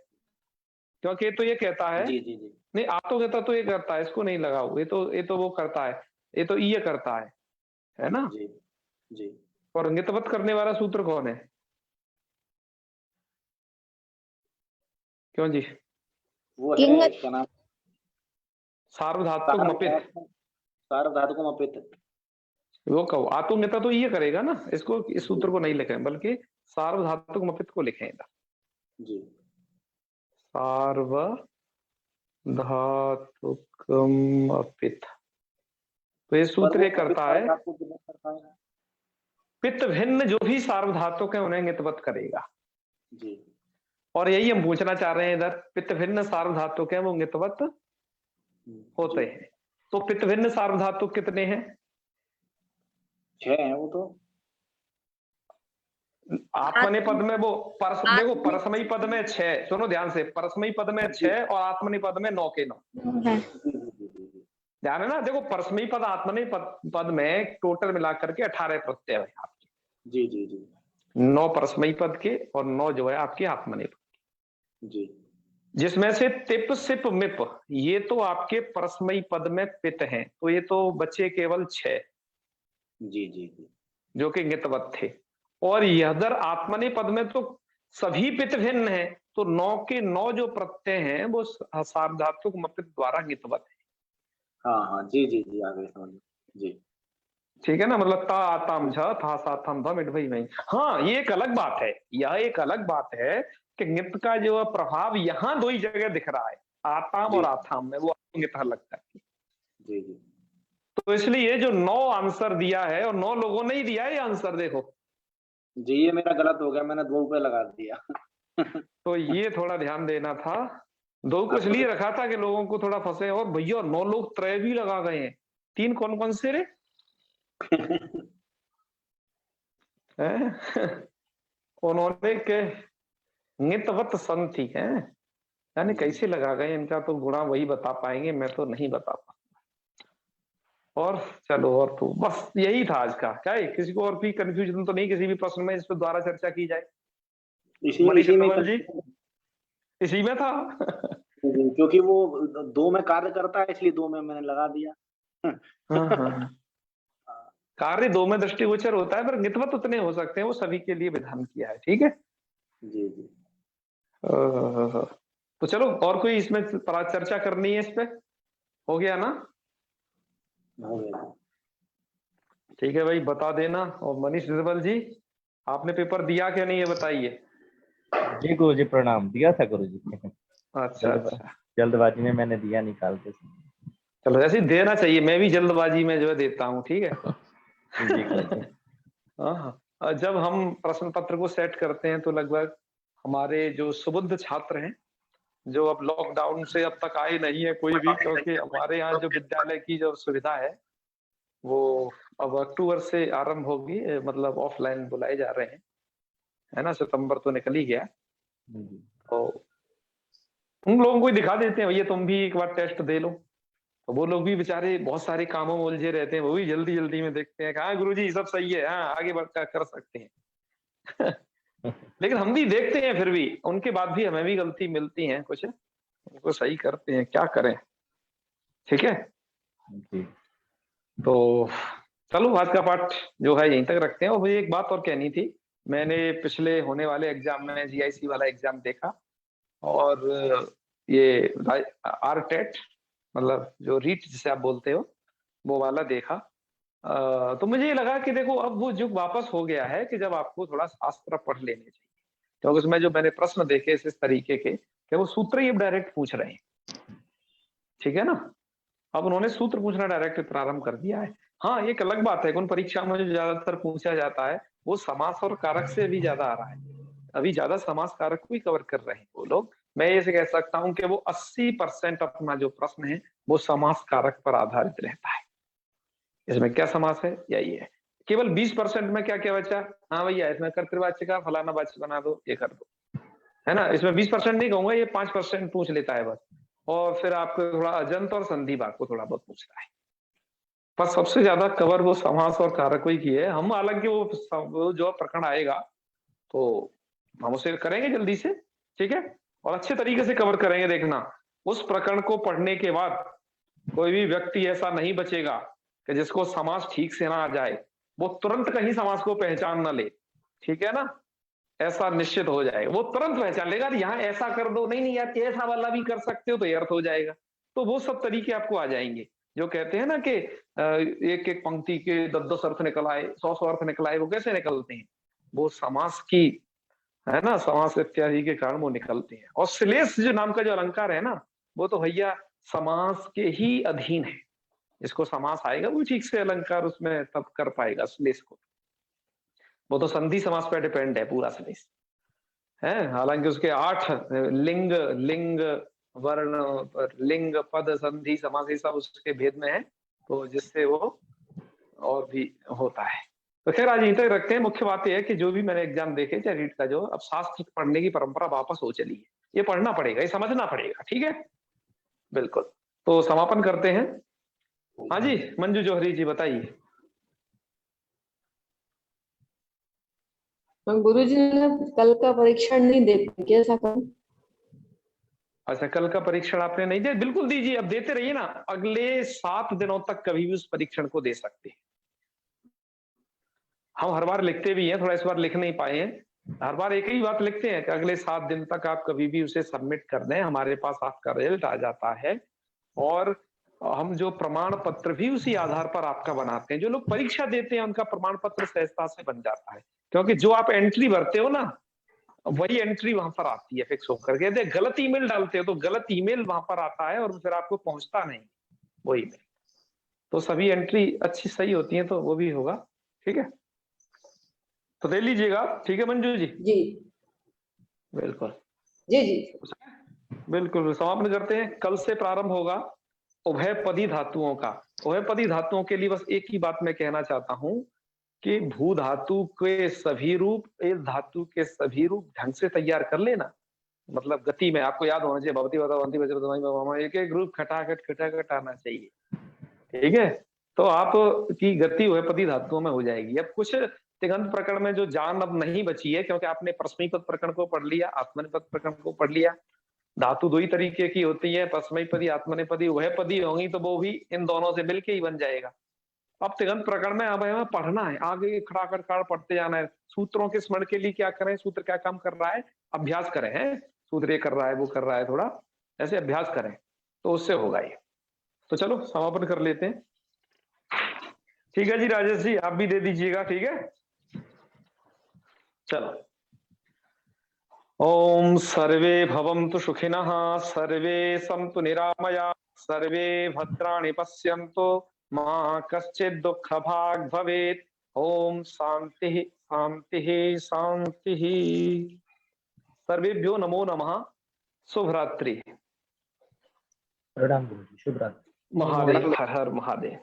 क्योंकि तो ये कहता है जी जी जी। नहीं, आप तो कहता तो ये करता है, इसको नहीं लगाओ, ये तो वो करता है, ये तो ये करता है ना? जी जी। और नितवत करने वाला सूत्र कौन है? क्यों जी? वो किंग- है क्या नाम? सार्वधातुक मपित। सार्वधातुक मपित। वो कहो आत्मनेता तो ये करेगा ना, इसको इस सूत्र को नहीं लिखें, बल्कि सार्वधातुक मपित को लिखेगा। जी। सार्वधातुक मपित, तो ये सूत्र ये करता है पित्त भिन्न जो भी सार्वधातुक है उन्हें नितवत करेगा। जी। और यही हम पूछना चाह रहे हैं इधर, पित्त भिन्न सार्वधातुक है वो नितवत होते हैं। तो पित्त भिन्न सार्वधातुक कितने हैं? 6 है वो तो। आत्मने पद में वो देखो, परस्मयी पद में 6, सुनो ध्यान से, परस्मयी पद में 6 और आत्मने पद में 9 के 9 है। ध्यान है ना? देखो, परस्मयी पद आत्मने पद में टोटल मिलाकर के 18 प्रत्यय है आपके। जी जी जी 9 परस्मयी पद के और 9 जो है आपके आत्मने पद, जी। जिसमें से तिप सिप मिप ये तो आपके परस्मयी पद में पित हैं, तो ये तो बच्चे केवल 6 जी जी जी। जो कि नितवत थे। और यदर आत्मने पद में तो सभी पित भिन्न है, तो 9 के 9 जो प्रत्यय हैं वो सार्वधातुक मपित द्वारा नितवत है। हाँ हाँ जी जी जी, आगे समझ जी। ठीक है ना? मतलब ता आताम झ था साथम ध मिट भई नहीं। हाँ, ये एक अलग बात है, यह एक अलग बात है कि नित का जो प्रभाव यहाँ 2 ही जगह दिख रहा है, आताम जी। और आथाम में, वो नित लगता है। जी जी। तो इसलिए जो 9 आंसर दिया है, और 9 लोगों ने ही दिया है ये आंसर, देखो जी, ये मेरा गलत हो गया, मैंने 2 पे लगा दिया। तो ये थोड़ा ध्यान देना था। 2 को इसलिए रखा था कि लोगों को थोड़ा फंसे। और भैया 9 लोग त्रय भी लगा गए हैं। 3 कौन कौन से रे? उन्होंने के नितवत संति है, यानी कैसे लगा गए, इनका तो गुणा वही बता पाएंगे, मैं तो नहीं बता पाऊंगा। और चलो, और तो बस यही था आज का। क्या है, किसी को और भी कंफ्यूजन तो नहीं किसी भी प्रश्न में, इस पर दोबारा चर्चा की जाए? इसी मनीष में अग्रवाल जी, इसी में था। क्योंकि वो 2 में कार्य करता है, इसलिए 2 में मैंने लगा दिया। हाँ। कार्य 2 में दृष्टिगोचर होता है, पर नितवत उतने हो सकते हैं, वो सभी के लिए विधान किया है। ठीक है जी जी। तो चलो, और कोई इसमें चर्चा करनी है? इस पे हो गया ना? हो गया। ठीक है भाई, बता देना। और मनीष अग्रवाल जी, आपने पेपर दिया क्या नहीं, ये बताइए। जी गुरु जी प्रणाम। दिया था गुरु जी। अच्छा अच्छा, जल्दबाजी में मैंने दिया निकाल के। चलो ऐसे ही देना चाहिए, मैं भी जल्दबाजी में जो है देता हूँ। ठीक है। जी गुरु जी। हाँ, जब हम प्रश्न पत्र को सेट करते हैं तो लगभग हमारे जो सुबुद्ध छात्र हैं, जो अब लॉकडाउन से अब तक आए नहीं है कोई भी, क्योंकि हमारे यहाँ जो विद्यालय की जो सुविधा है वो अब अक्टूबर से आरंभ होगी, मतलब ऑफलाइन बुलाए जा रहे हैं। है ना, सितंबर तो निकल ही गया। जी। तो उन लोगों को ही दिखा देते हैं, भैया तुम भी एक बार टेस्ट दे लो। तो वो लोग भी बेचारे बहुत सारे कामों में उलझे रहते हैं, वो भी जल्दी जल्दी में देखते हैं, हाँ गुरुजी सब सही है, हाँ आगे बढ़ कर सकते हैं। लेकिन हम भी देखते हैं, फिर भी उनके बाद भी हमें भी गलती मिलती है कुछ, उनको सही करते हैं, क्या करें। ठीक है, जी। तो चलो आज का पाठ जो है यहीं तक रखते हैं। और मुझे एक बात और कहनी थी, मैंने पिछले होने वाले एग्जाम में जीआईसी वाला एग्जाम देखा, और ये आरटेट मतलब जो रीट जिसे आप बोलते हो वो वाला देखा। तो मुझे ये लगा कि देखो अब वो युग वापस हो गया है कि जब आपको थोड़ा शास्त्र पढ़ लेने चाहिए, क्योंकि उसमें जो मैंने प्रश्न देखे इस तरीके के कि वो सूत्र ही डायरेक्ट पूछ रहे हैं। ठीक है ना, अब उन्होंने सूत्र पूछना डायरेक्ट प्रारंभ कर दिया है। हाँ एक अलग बात है कि उन परीक्षा में जो ज्यादातर पूछा जाता है वो समास और कारक से भी ज्यादा आ रहा है, अभी ज्यादा समास कारक को ही कवर कर रहे हैं वो लोग। मैं ये कह सकता हूं कि वो 80% अपना जो प्रश्न है वो समास कारक पर आधारित रहता है। इसमें क्या समास है यही है। केवल 20% में क्या क्या बचा, हाँ भैया इसमें कर्तृवाच्य का फलाना वाच्य बना दो, ये कर दो, है ना। इसमें 20% नहीं कहूंगा, ये 5% पूछ लेता है बस, और फिर आपको थोड़ा अजंत और संधि भाग को थोड़ा बहुत पूछता है। पर सबसे ज्यादा कवर वो समास और कारक ही की है। हम हालांकि वो जो प्रकरण आएगा तो हम उसे करेंगे जल्दी से, ठीक है, और अच्छे तरीके से कवर करेंगे। देखना उस प्रकरण को पढ़ने के बाद कोई भी व्यक्ति ऐसा नहीं बचेगा कि जिसको समास ठीक से ना आ जाए, वो तुरंत कहीं समास को पहचान ना ले, ठीक है ना, ऐसा निश्चित हो जाएगा। वो तुरंत पहचान लेगा, यहाँ ऐसा कर दो, नहीं नहीं यार ऐसा वाला भी कर सकते हो तो ये अर्थ हो जाएगा। तो वो सब तरीके आपको आ जाएंगे। जो कहते हैं ना कि एक एक पंक्ति के 10-10 अर्थ निकल आए, 100-100 अर्थ निकल आए, वो कैसे निकलते हैं, वो समास की, है ना, समास इत्यादि के कारण वो निकलते हैं। और श्लेष जो नाम का जो अलंकार है ना, वो तो भैया समास के ही अधीन है। जिसको समास आएगा वो ठीक से अलंकार उसमें तब कर पाएगा श्लेष को, वो तो संधि समास पर डिपेंड है पूरा श्लेष है। हालांकि उसके 8 लिंग लिंग वर्ण लिंग पद संधि समास ये सब उसके भेद में है, तो जिससे वो और भी होता है। तो खैर आज यहीं तक रखते हैं। मुख्य बात यह है कि जो भी मैंने एग्जाम देखे चाहे रीट का, जो अब शास्त्र पढ़ने की परंपरा वापस हो चली है, ये पढ़ना पड़ेगा, ये समझना पड़ेगा, ठीक है, बिल्कुल। तो समापन करते हैं। हाँ जी मंजू जौहरी जी बताइए। गुरुजी ने कल का परीक्षण नहीं दे पाए, कैसा करूं? अच्छा कल का परीक्षण आपने नहीं दिया, बिल्कुल दीजिए, अब देते रहिए ना, अगले 7 दिनों तक कभी भी उस परीक्षण को दे सकते हैं। हम हर बार लिखते भी हैं, थोड़ा इस बार लिख नहीं पाए हैं, हर बार एक ही बात लिखते हैं कि अगले 7 दिन तक आप कभी भी उसे सबमिट कर दें, हमारे पास आपका रिजल्ट आ जाता है। और हम जो प्रमाण पत्र भी उसी आधार पर आपका बनाते हैं। जो लोग परीक्षा देते हैं उनका प्रमाण पत्र सहजता से बन जाता है, क्योंकि जो आप एंट्री भरते हो ना वही एंट्री वहां पर आती है फिक्स होकर के। यदि गलत ईमेल डालते हो तो गलत ईमेल वहां पर आता है और फिर आपको पहुंचता नहीं वो ईमेल। तो सभी एंट्री अच्छी सही होती है तो वो भी होगा, ठीक है, तो दे लीजिएगा, ठीक है मंजू जी। जी बिल्कुल जी जी बिल्कुल समापन करते हैं। कल से प्रारंभ होगा उभयपदी धातुओं का। उभयपदी धातुओं के लिए बस एक ही बात मैं कहना चाहता हूं कि भू धातु के सभी रूप, इस धातु के सभी रूप ढंग से तैयार कर लेना। मतलब गति में आपको याद होना चाहिए, भवती भवंती वज्र एक एक रूप खटाखट आना चाहिए, ठीक है। तो आप की गति उभयपदी धातुओं में हो जाएगी। अब कुछ तिङंत प्रकरण में जो जान अब नहीं बची है, क्योंकि आपने परस्मैपद प्रकरण को पढ़ लिया, आत्मनेपद प्रकरण को पढ़ लिया। धातु दो ही तरीके की होती है, परस्मैपदी आत्मनेपदी। उभयपदी होंगी तो वो भी इन दोनों से मिलके ही बन जाएगा। अब तिङंत प्रकरण में अब हमें पढ़ना है, आगे खड़ाखट पढ़ते जाना है। सूत्रों के स्मरण के लिए क्या करें, सूत्र क्या काम कर रहा है, अभ्यास करें, है सूत्र ये कर रहा है वो कर रहा है, थोड़ा ऐसे अभ्यास करें तो उससे होगा ये। तो चलो समापन कर लेते हैं, ठीक है जी। राजेश जी आप भी दे दीजिएगा, ठीक है, चलो। ओम सर्वे भवन्तु सुखिनः, सर्वे सन्तु निरामया, सर्वे भद्राणि पश्यन्तु, मा कश्चित् दुःखभाग् भवेत्। ओम शांति शांति शांति। सर्वेभ्यो नमो नमः। शुभ रात्रि। प्रणाम गुरुजी, शुभ रात्रि। महादेव, हर हर महादेव।